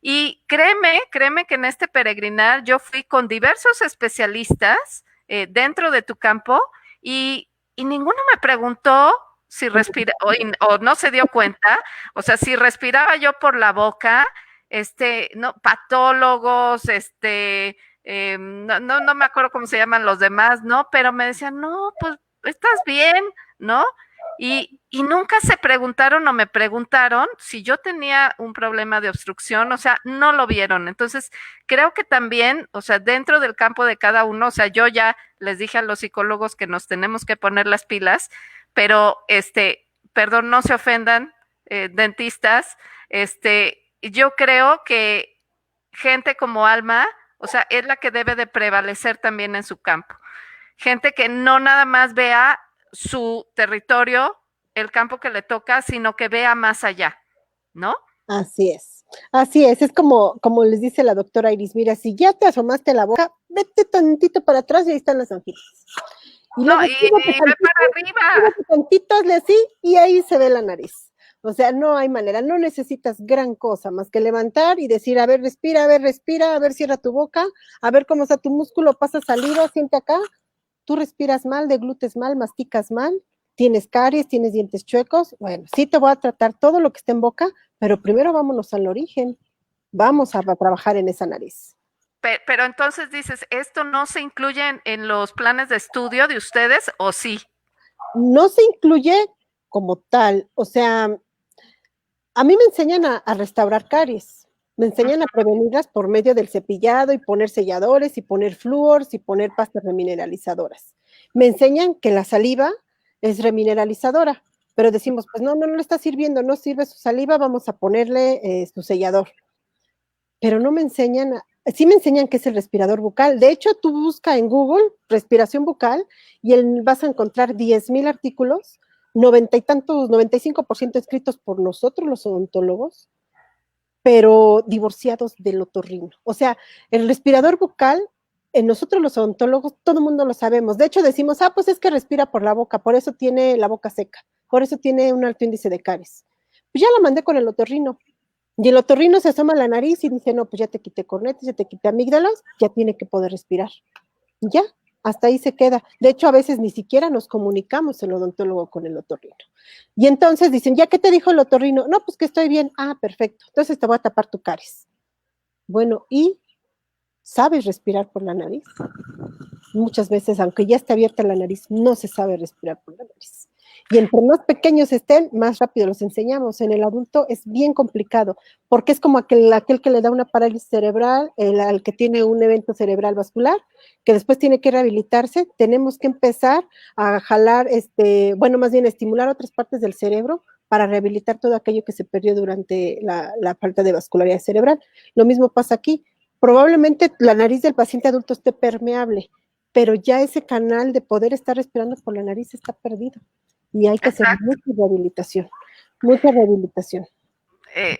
Y créeme que en este peregrinar yo fui con diversos especialistas dentro de tu campo y ninguno me preguntó si respira o no se dio cuenta, o sea, si respiraba yo por la boca, no, patólogos, no me acuerdo cómo se llaman los demás, ¿no? Pero me decían, no, pues estás bien, ¿no? Y nunca se preguntaron o me preguntaron si yo tenía un problema de obstrucción, o sea, no lo vieron. Entonces, creo que también, o sea, dentro del campo de cada uno, o sea, yo ya les dije a los psicólogos que nos tenemos que poner las pilas, pero, perdón, no se ofendan, dentistas, yo creo que gente como Alma, o sea, es la que debe de prevalecer también en su campo. Gente que no nada más vea su territorio, el campo que le toca, sino que vea más allá, ¿no? Así es como les dice la doctora Iris, mira, si ya te asomaste la boca, vete tantito para atrás y ahí están las anginas. Y No, luego y ve para arriba. tantito, hazle así y ahí se ve la nariz. O sea, no hay manera, no necesitas gran cosa más que levantar y decir, a ver, respira, a ver, cierra tu boca, a ver cómo está tu músculo, pasa saliva, siente acá, tú respiras mal, deglutes mal, masticas mal, tienes caries, tienes dientes chuecos, bueno, sí te voy a tratar todo lo que esté en boca, pero primero vámonos al origen, vamos a trabajar en esa nariz. Pero entonces dices, ¿esto no se incluye en los planes de estudio de ustedes o sí? No se incluye como tal, o sea, a mí me enseñan a restaurar caries, me enseñan a prevenirlas por medio del cepillado y poner selladores y poner flúors y poner pastas remineralizadoras. Me enseñan que la saliva es remineralizadora, pero decimos, pues no le está sirviendo, no sirve su saliva, vamos a ponerle su sellador. Pero no me enseñan, sí me enseñan qué es el respirador bucal. De hecho, tú busca en Google respiración bucal y vas a encontrar 10,000 artículos 90 y tantos, 95% escritos por nosotros los odontólogos, pero divorciados del otorrino. O sea, el respirador bucal, en nosotros los odontólogos, todo el mundo lo sabemos. De hecho, decimos, pues es que respira por la boca, por eso tiene la boca seca, por eso tiene un alto índice de caries. Pues ya la mandé con el otorrino. Y el otorrino se asoma a la nariz y dice, no, pues ya te quité cornetes, ya te quité amígdalas, ya tiene que poder respirar. Ya, hasta ahí se queda. De hecho, a veces ni siquiera nos comunicamos el odontólogo con el otorrino. Y entonces dicen, ¿ya qué te dijo el otorrino? No, pues que estoy bien. Ah, perfecto. Entonces te voy a tapar tu caries. Bueno, ¿y sabes respirar por la nariz? Muchas veces, aunque ya está abierta la nariz, no se sabe respirar por la nariz. Y entre más pequeños estén, más rápido los enseñamos. En el adulto es bien complicado, porque es como aquel que le da una parálisis cerebral, al que tiene un evento cerebral vascular, que después tiene que rehabilitarse. Tenemos que empezar a jalar, más bien estimular otras partes del cerebro para rehabilitar todo aquello que se perdió durante la falta de vascularidad cerebral. Lo mismo pasa aquí. Probablemente la nariz del paciente adulto esté permeable, pero ya ese canal de poder estar respirando por la nariz está perdido. Y hay que hacer mucha rehabilitación, mucha rehabilitación.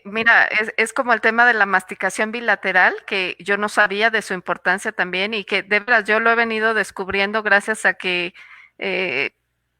Mira, es como el tema de la masticación bilateral, que yo no sabía de su importancia también y que de verdad yo lo he venido descubriendo gracias a que,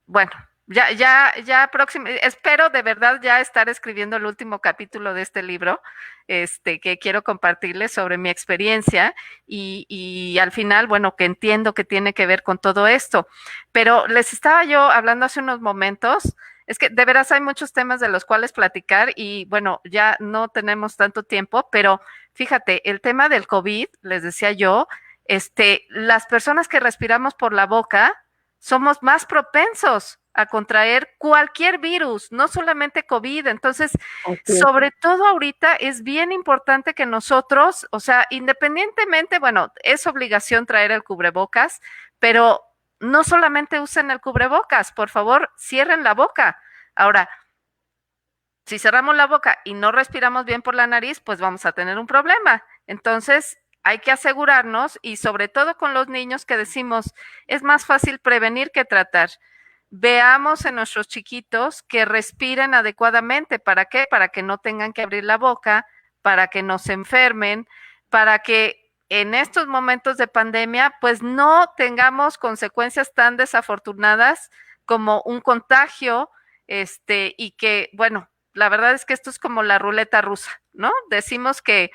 bueno, ya próximo, espero de verdad ya estar escribiendo el último capítulo de este libro, que quiero compartirles sobre mi experiencia y al final, bueno, que entiendo que tiene que ver con todo esto. Pero les estaba yo hablando hace unos momentos. Es que de veras hay muchos temas de los cuales platicar y bueno, ya no tenemos tanto tiempo, pero fíjate, el tema del COVID, les decía yo, las personas que respiramos por la boca somos más propensos a contraer cualquier virus, no solamente COVID. Entonces, Así es. sobre todo ahorita es bien importante que nosotros, o sea, independientemente, bueno, es obligación traer el cubrebocas, pero no solamente usen el cubrebocas, por favor, cierren la boca. Ahora, si cerramos la boca y no respiramos bien por la nariz, pues vamos a tener un problema. Entonces, hay que asegurarnos y sobre todo con los niños que decimos, es más fácil prevenir que tratar. Veamos en nuestros chiquitos que respiren adecuadamente. ¿Para qué? Para que no tengan que abrir la boca, para que no se enfermen, para que en estos momentos de pandemia, pues no tengamos consecuencias tan desafortunadas como un contagio, y que, bueno, la verdad es que esto es como la ruleta rusa, ¿no? Decimos que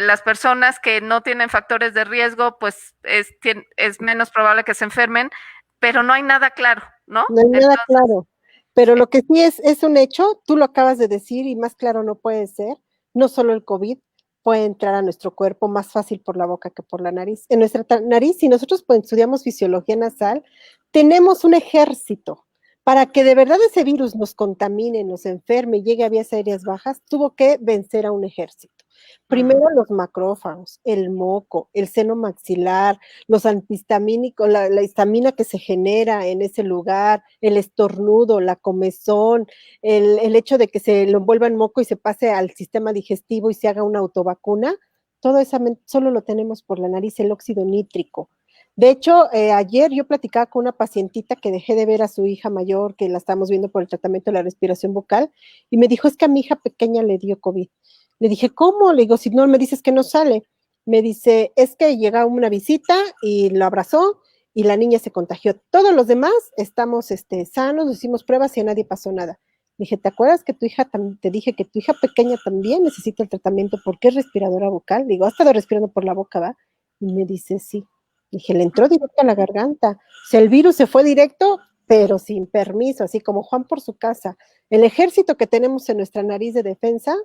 las personas que no tienen factores de riesgo, pues es menos probable que se enfermen, pero no hay nada claro, ¿no? No hay nada Entonces, claro, pero lo que sí es un hecho, tú lo acabas de decir y más claro no puede ser, no solo el COVID puede entrar a nuestro cuerpo más fácil por la boca que por la nariz. En nuestra nariz, si nosotros pues, estudiamos fisiología nasal, tenemos un ejército. Para que de verdad ese virus nos contamine, nos enferme y llegue a vías aéreas bajas, tuvo que vencer a un ejército. Primero los macrófagos, el moco, el seno maxilar, los antihistamínicos, la histamina que se genera en ese lugar, el estornudo, la comezón, el hecho de que se lo envuelva en moco y se pase al sistema digestivo y se haga una autovacuna, todo eso solo lo tenemos por la nariz, el óxido nítrico. De hecho, ayer yo platicaba con una pacientita que dejé de ver a su hija mayor, que la estamos viendo por el tratamiento de la respiración bucal, y me dijo, es que a mi hija pequeña le dio COVID. Le dije, ¿cómo? Le digo, si no me dices que no sale. Me dice, es que llega una visita y lo abrazó y la niña se contagió. Todos los demás estamos sanos, hicimos pruebas y a nadie pasó nada. Le dije, ¿te acuerdas que tu hija, te dije que tu hija pequeña también necesita el tratamiento porque es respiradora bucal? Le digo, ha estado respirando por la boca, ¿va? Y me dice, sí. Le dije, le entró directo a la garganta. O sea, el virus se fue directo, pero sin permiso, así como Juan por su casa. El ejército que tenemos en nuestra nariz de defensa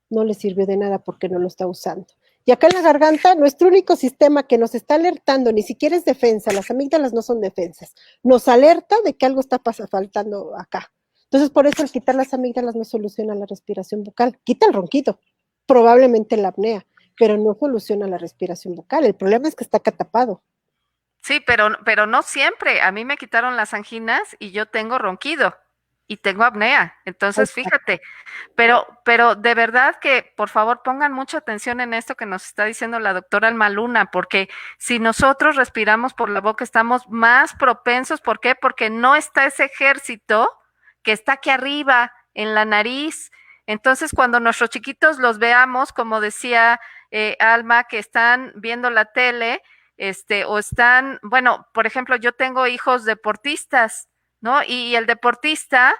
no le sirvió de nada porque no lo está usando. Y acá en la garganta, nuestro único sistema que nos está alertando, ni siquiera es defensa, las amígdalas no son defensas, nos alerta de que algo está faltando acá. Entonces, por eso el quitar las amígdalas no soluciona la respiración bucal, quita el ronquido, probablemente la apnea, pero no soluciona la respiración bucal. El problema es que está acá tapado. sí, pero no siempre. A mí me quitaron las anginas y yo tengo ronquido y tengo apnea. Entonces, fíjate, pero de verdad que por favor pongan mucha atención en esto que nos está diciendo la doctora Alma Luna, porque si nosotros respiramos por la boca estamos más propensos. ¿Por qué? Porque no está ese ejército que está aquí arriba en la nariz. Entonces, cuando nuestros chiquitos los veamos, como decía Alma, que están viendo la tele, o están, bueno, por ejemplo, yo tengo hijos deportistas, ¿no? Y el deportista,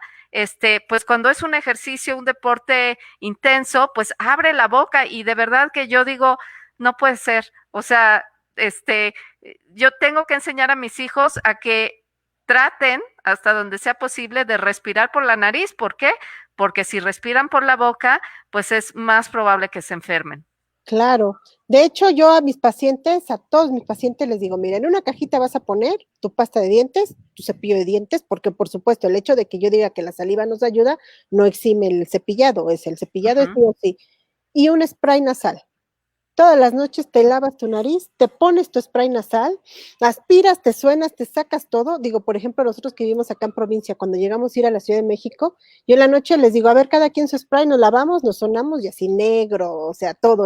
pues cuando es un ejercicio, un deporte intenso, pues abre la boca y de verdad que yo digo, no puede ser. O sea, yo tengo que enseñar a mis hijos a que traten hasta donde sea posible de respirar por la nariz. ¿Por qué? Porque si respiran por la boca, pues es más probable que se enfermen. Claro. De hecho, yo a mis pacientes, a todos mis pacientes les digo, mira, en una cajita vas a poner tu pasta de dientes, tu cepillo de dientes, porque por supuesto el hecho de que yo diga que la saliva nos ayuda no exime el cepillado, es el cepillado es sí o sí, y un spray nasal. Todas las noches te lavas tu nariz, te pones tu spray nasal, aspiras, te suenas, te sacas todo. Digo, por ejemplo, nosotros que vivimos acá en provincia, cuando llegamos a ir a la Ciudad de México, yo en la noche les digo, a ver, cada quien su spray, nos lavamos, nos sonamos y así negro, o sea, todo,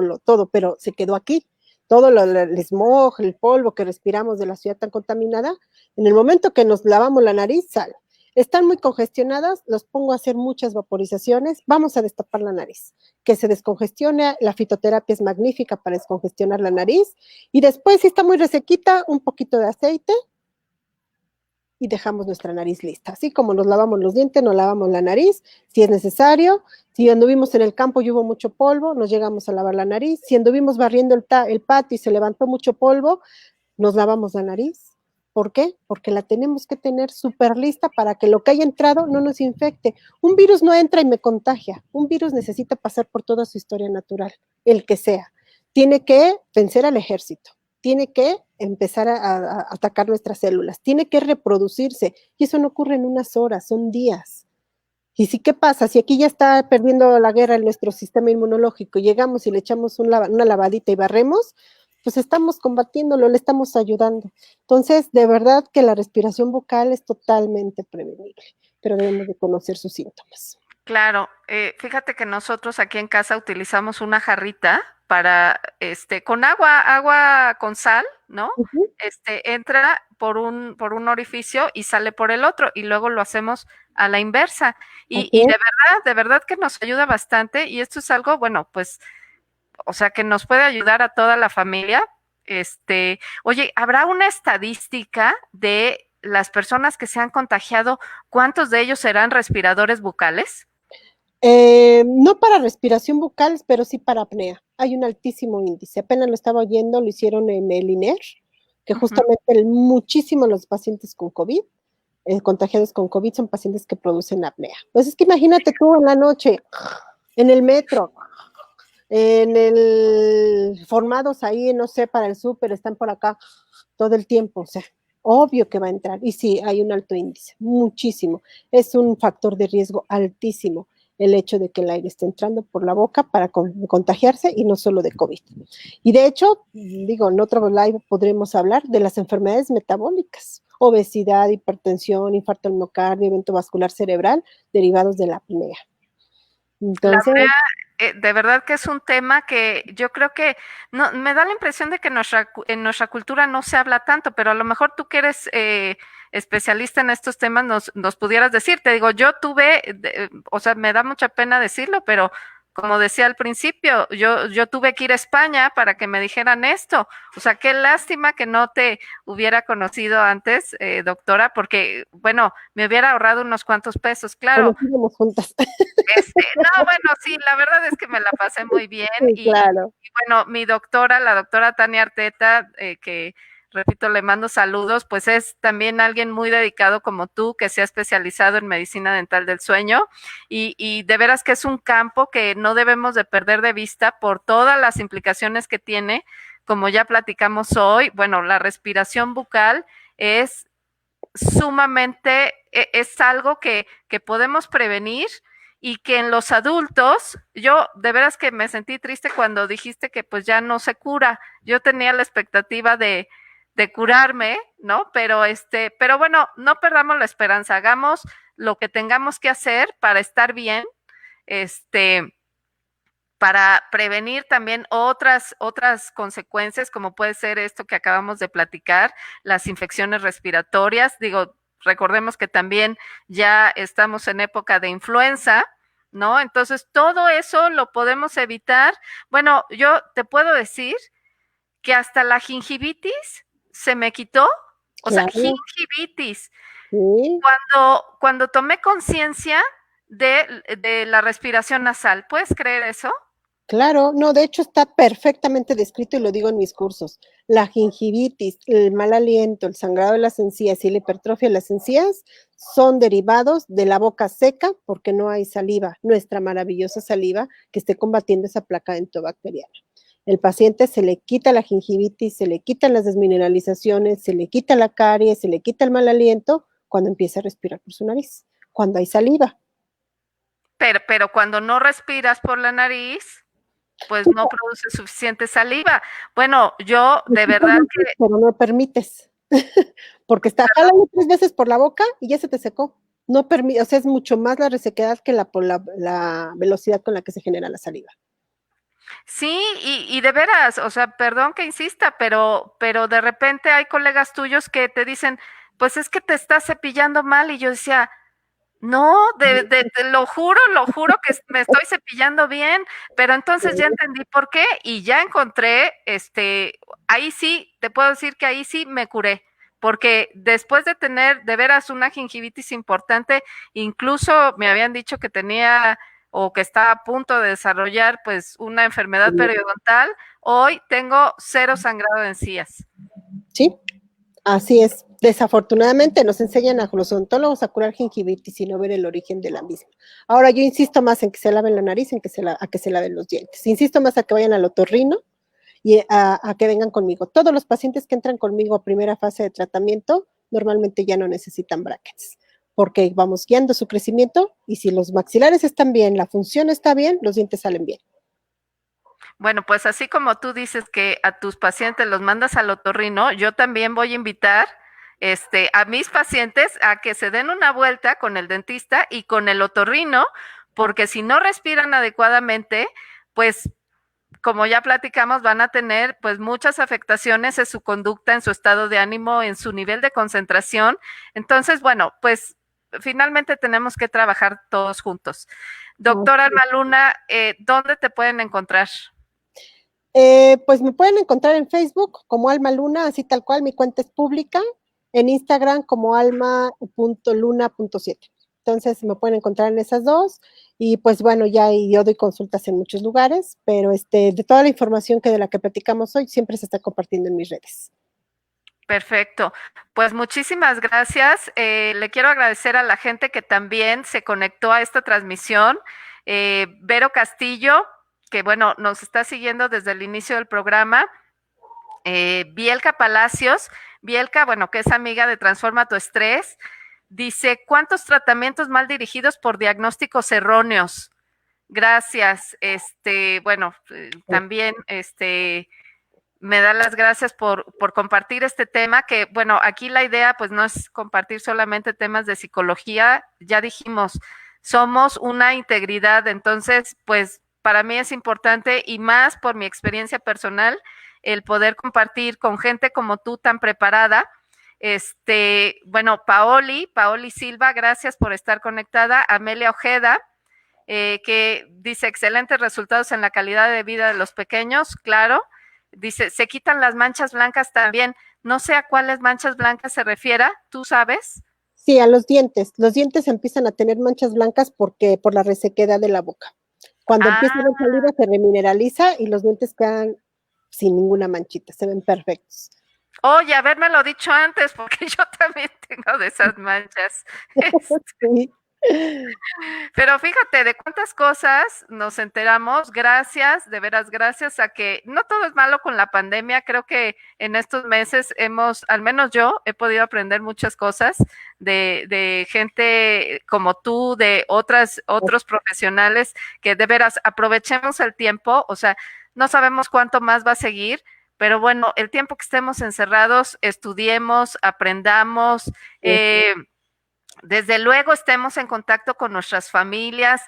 pero se quedó aquí. Todo el smog, el polvo que respiramos de la ciudad tan contaminada, en el momento que nos lavamos la nariz, sale. Están muy congestionadas, los pongo a hacer muchas vaporizaciones, vamos a destapar la nariz, que se descongestione, la fitoterapia es magnífica para descongestionar la nariz, y después, si está muy resequita, un poquito de aceite, y dejamos nuestra nariz lista. Así como nos lavamos los dientes, nos lavamos la nariz, si es necesario. Si anduvimos en el campo y hubo mucho polvo, nos llegamos a lavar la nariz. Si anduvimos barriendo el patio y se levantó mucho polvo, nos lavamos la nariz. ¿Por qué? Porque la tenemos que tener súper lista para que lo que haya entrado no nos infecte. Un virus no entra y me contagia. Un virus necesita pasar por toda su historia natural, el que sea. Tiene que vencer al ejército. Tiene que empezar a atacar nuestras células, tiene que reproducirse, y eso no ocurre en unas horas, son días. Y sí, ¿qué pasa? Si aquí ya está perdiendo la guerra en nuestro sistema inmunológico, llegamos y le echamos una lavadita y barremos, pues estamos combatiéndolo, le estamos ayudando. Entonces, de verdad que la respiración bucal es totalmente prevenible, pero debemos de conocer sus síntomas. Claro, fíjate que nosotros aquí en casa utilizamos una jarrita para, con agua con sal, ¿no? Uh -huh. Entra por un orificio y sale por el otro, y luego lo hacemos a la inversa. Y de verdad que nos ayuda bastante, y esto es algo, bueno, pues, o sea, que nos puede ayudar a toda la familia. Oye, ¿habrá una estadística de las personas que se han contagiado? ¿Cuántos de ellos serán respiradores bucales? No para respiración bucal, pero sí para apnea. Hay un altísimo índice. Apenas lo estaba oyendo, lo hicieron en el INER, que justamente muchísimos los pacientes con COVID, contagiados con COVID, son pacientes que producen apnea. Pues es que imagínate tú en la noche, en el metro, en el formados ahí, no sé, para el súper, están por acá todo el tiempo, o sea, obvio que va a entrar. Y sí, hay un alto índice, muchísimo. Es un factor de riesgo altísimo el hecho de que el aire esté entrando por la boca para contagiarse, y no solo de COVID. Y de hecho, digo, en otro live podremos hablar de las enfermedades metabólicas, obesidad, hipertensión, infarto al miocardio, evento vascular cerebral, derivados de la apnea. Entonces, la apnea, de verdad que es un tema que yo creo que no, me da la impresión de que en nuestra cultura no se habla tanto, pero a lo mejor tú que eres especialista en estos temas nos pudieras decir. Te digo, yo tuve, o sea, me da mucha pena decirlo, pero como decía al principio, yo tuve que ir a España para que me dijeran esto. O sea, qué lástima que no te hubiera conocido antes, doctora, porque, bueno, me hubiera ahorrado unos cuantos pesos, claro. Nos juntas. No, bueno, sí, la verdad es que me la pasé muy bien. Sí, claro. Y bueno, mi doctora, la doctora Tania Arteta, que repito, le mando saludos, pues es también alguien muy dedicado como tú, que se ha especializado en medicina dental del sueño, y de veras que es un campo que no debemos de perder de vista por todas las implicaciones que tiene, como ya platicamos hoy. Bueno, la respiración bucal es sumamente, es algo que podemos prevenir, y que en los adultos, yo de veras que me sentí triste cuando dijiste que pues ya no se cura. Yo tenía la expectativa de curarme, ¿no? Pero bueno, no perdamos la esperanza, hagamos lo que tengamos que hacer para estar bien, para prevenir también otras consecuencias, como puede ser esto que acabamos de platicar, las infecciones respiratorias. Digo, recordemos que también ya estamos en época de influenza, ¿no? Entonces, todo eso lo podemos evitar. Bueno, yo te puedo decir que hasta la gingivitis se me quitó, o Claro. sea, gingivitis. Sí. Cuando tomé conciencia de la respiración nasal, ¿puedes creer eso? Claro, no, de hecho está perfectamente descrito y lo digo en mis cursos. La gingivitis, el mal aliento, el sangrado de las encías y la hipertrofia de las encías son derivados de la boca seca porque no hay saliva, nuestra maravillosa saliva que esté combatiendo esa placa dentobacteriana. El paciente se le quita la gingivitis, se le quitan las desmineralizaciones, se le quita la caries, se le quita el mal aliento cuando empieza a respirar por su nariz, cuando hay saliva. Pero cuando no respiras por la nariz, pues no produce suficiente saliva. Bueno, yo de verdad que... Pero no permites, porque está, jálalo 3 veces por la boca y ya se te secó. No permite, o sea, es mucho más la resequedad que la velocidad con la que se genera la saliva. Sí, y de veras, o sea, perdón que insista, pero de repente hay colegas tuyos que te dicen, pues es que te estás cepillando mal, y yo decía, no, lo juro que me estoy cepillando bien, pero entonces ya entendí por qué, y ya encontré, ahí sí, te puedo decir que ahí sí me curé, porque después de tener de veras una gingivitis importante, incluso me habían dicho que tenía o que estaba a punto de desarrollar pues una enfermedad periodontal, hoy tengo 0 sangrado de encías. Sí, así es. Desafortunadamente nos enseñan a los odontólogos a curar gingivitis y no ver el origen de la misma. Ahora yo insisto más en que se laven la nariz, a que se laven los dientes. Insisto más a que vayan al otorrino y a que vengan conmigo. Todos los pacientes que entran conmigo a primera fase de tratamiento normalmente ya no necesitan brackets, porque vamos guiando su crecimiento y si los maxilares están bien, la función está bien, los dientes salen bien. Bueno, pues así como tú dices que a tus pacientes los mandas al otorrino, yo también voy a invitar a mis pacientes a que se den una vuelta con el dentista y con el otorrino, porque si no respiran adecuadamente, pues como ya platicamos, van a tener pues muchas afectaciones en su conducta, en su estado de ánimo, en su nivel de concentración. Entonces, bueno, pues finalmente tenemos que trabajar todos juntos. Doctora Alma Luna, ¿dónde te pueden encontrar? Pues me pueden encontrar en Facebook como Alma Luna, así tal cual, mi cuenta es pública, en Instagram como alma.luna.7. Entonces me pueden encontrar en esas dos y pues bueno, ya yo doy consultas en muchos lugares, pero de toda la información que de la que platicamos hoy siempre se está compartiendo en mis redes. Perfecto. Pues muchísimas gracias. Le quiero agradecer a la gente que también se conectó a esta transmisión. Vero Castillo, que bueno, nos está siguiendo desde el inicio del programa. Bielka Palacios, Bielka, bueno, que es amiga de Transforma tu Estrés, dice, ¿cuántos tratamientos mal dirigidos por diagnósticos erróneos? Gracias. Bueno, también, me da las gracias por compartir este tema, que bueno, aquí la idea pues no es compartir solamente temas de psicología, ya dijimos, somos una integridad, entonces pues para mí es importante y más por mi experiencia personal, el poder compartir con gente como tú tan preparada. Bueno, Paoli Silva, gracias por estar conectada. Amelia Ojeda, que dice excelentes resultados en la calidad de vida de los pequeños, claro. Dice, se quitan las manchas blancas también. No sé a cuáles manchas blancas se refiera, ¿tú sabes? Sí, a los dientes. Los dientes empiezan a tener manchas blancas porque por la resequedad de la boca. Cuando empieza a haber saliva se remineraliza y los dientes quedan sin ninguna manchita, se ven perfectos. Oye, habérmelo dicho antes, porque yo también tengo de esas manchas. Sí. Pero fíjate de cuántas cosas nos enteramos, gracias, de veras, gracias a que no todo es malo con la pandemia. Creo que en estos meses al menos yo, he podido aprender muchas cosas de gente como tú, de otros profesionales, que de veras aprovechemos el tiempo, o sea, no sabemos cuánto más va a seguir, pero bueno, el tiempo que estemos encerrados, estudiemos, aprendamos, desde luego estemos en contacto con nuestras familias,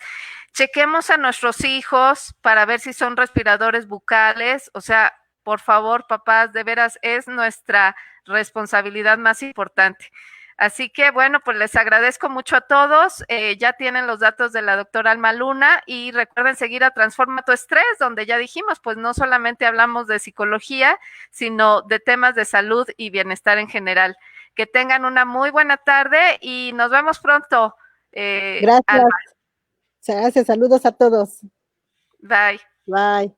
chequemos a nuestros hijos para ver si son respiradores bucales, o sea, por favor, papás, de veras es nuestra responsabilidad más importante. Así que bueno, pues les agradezco mucho a todos. Ya tienen los datos de la doctora Alma Luna y recuerden seguir a Transforma tu Estrés, donde ya dijimos, pues no solamente hablamos de psicología, sino de temas de salud y bienestar en general. Que tengan una muy buena tarde y nos vemos pronto. Gracias. Alma. Gracias. Saludos a todos. Bye. Bye.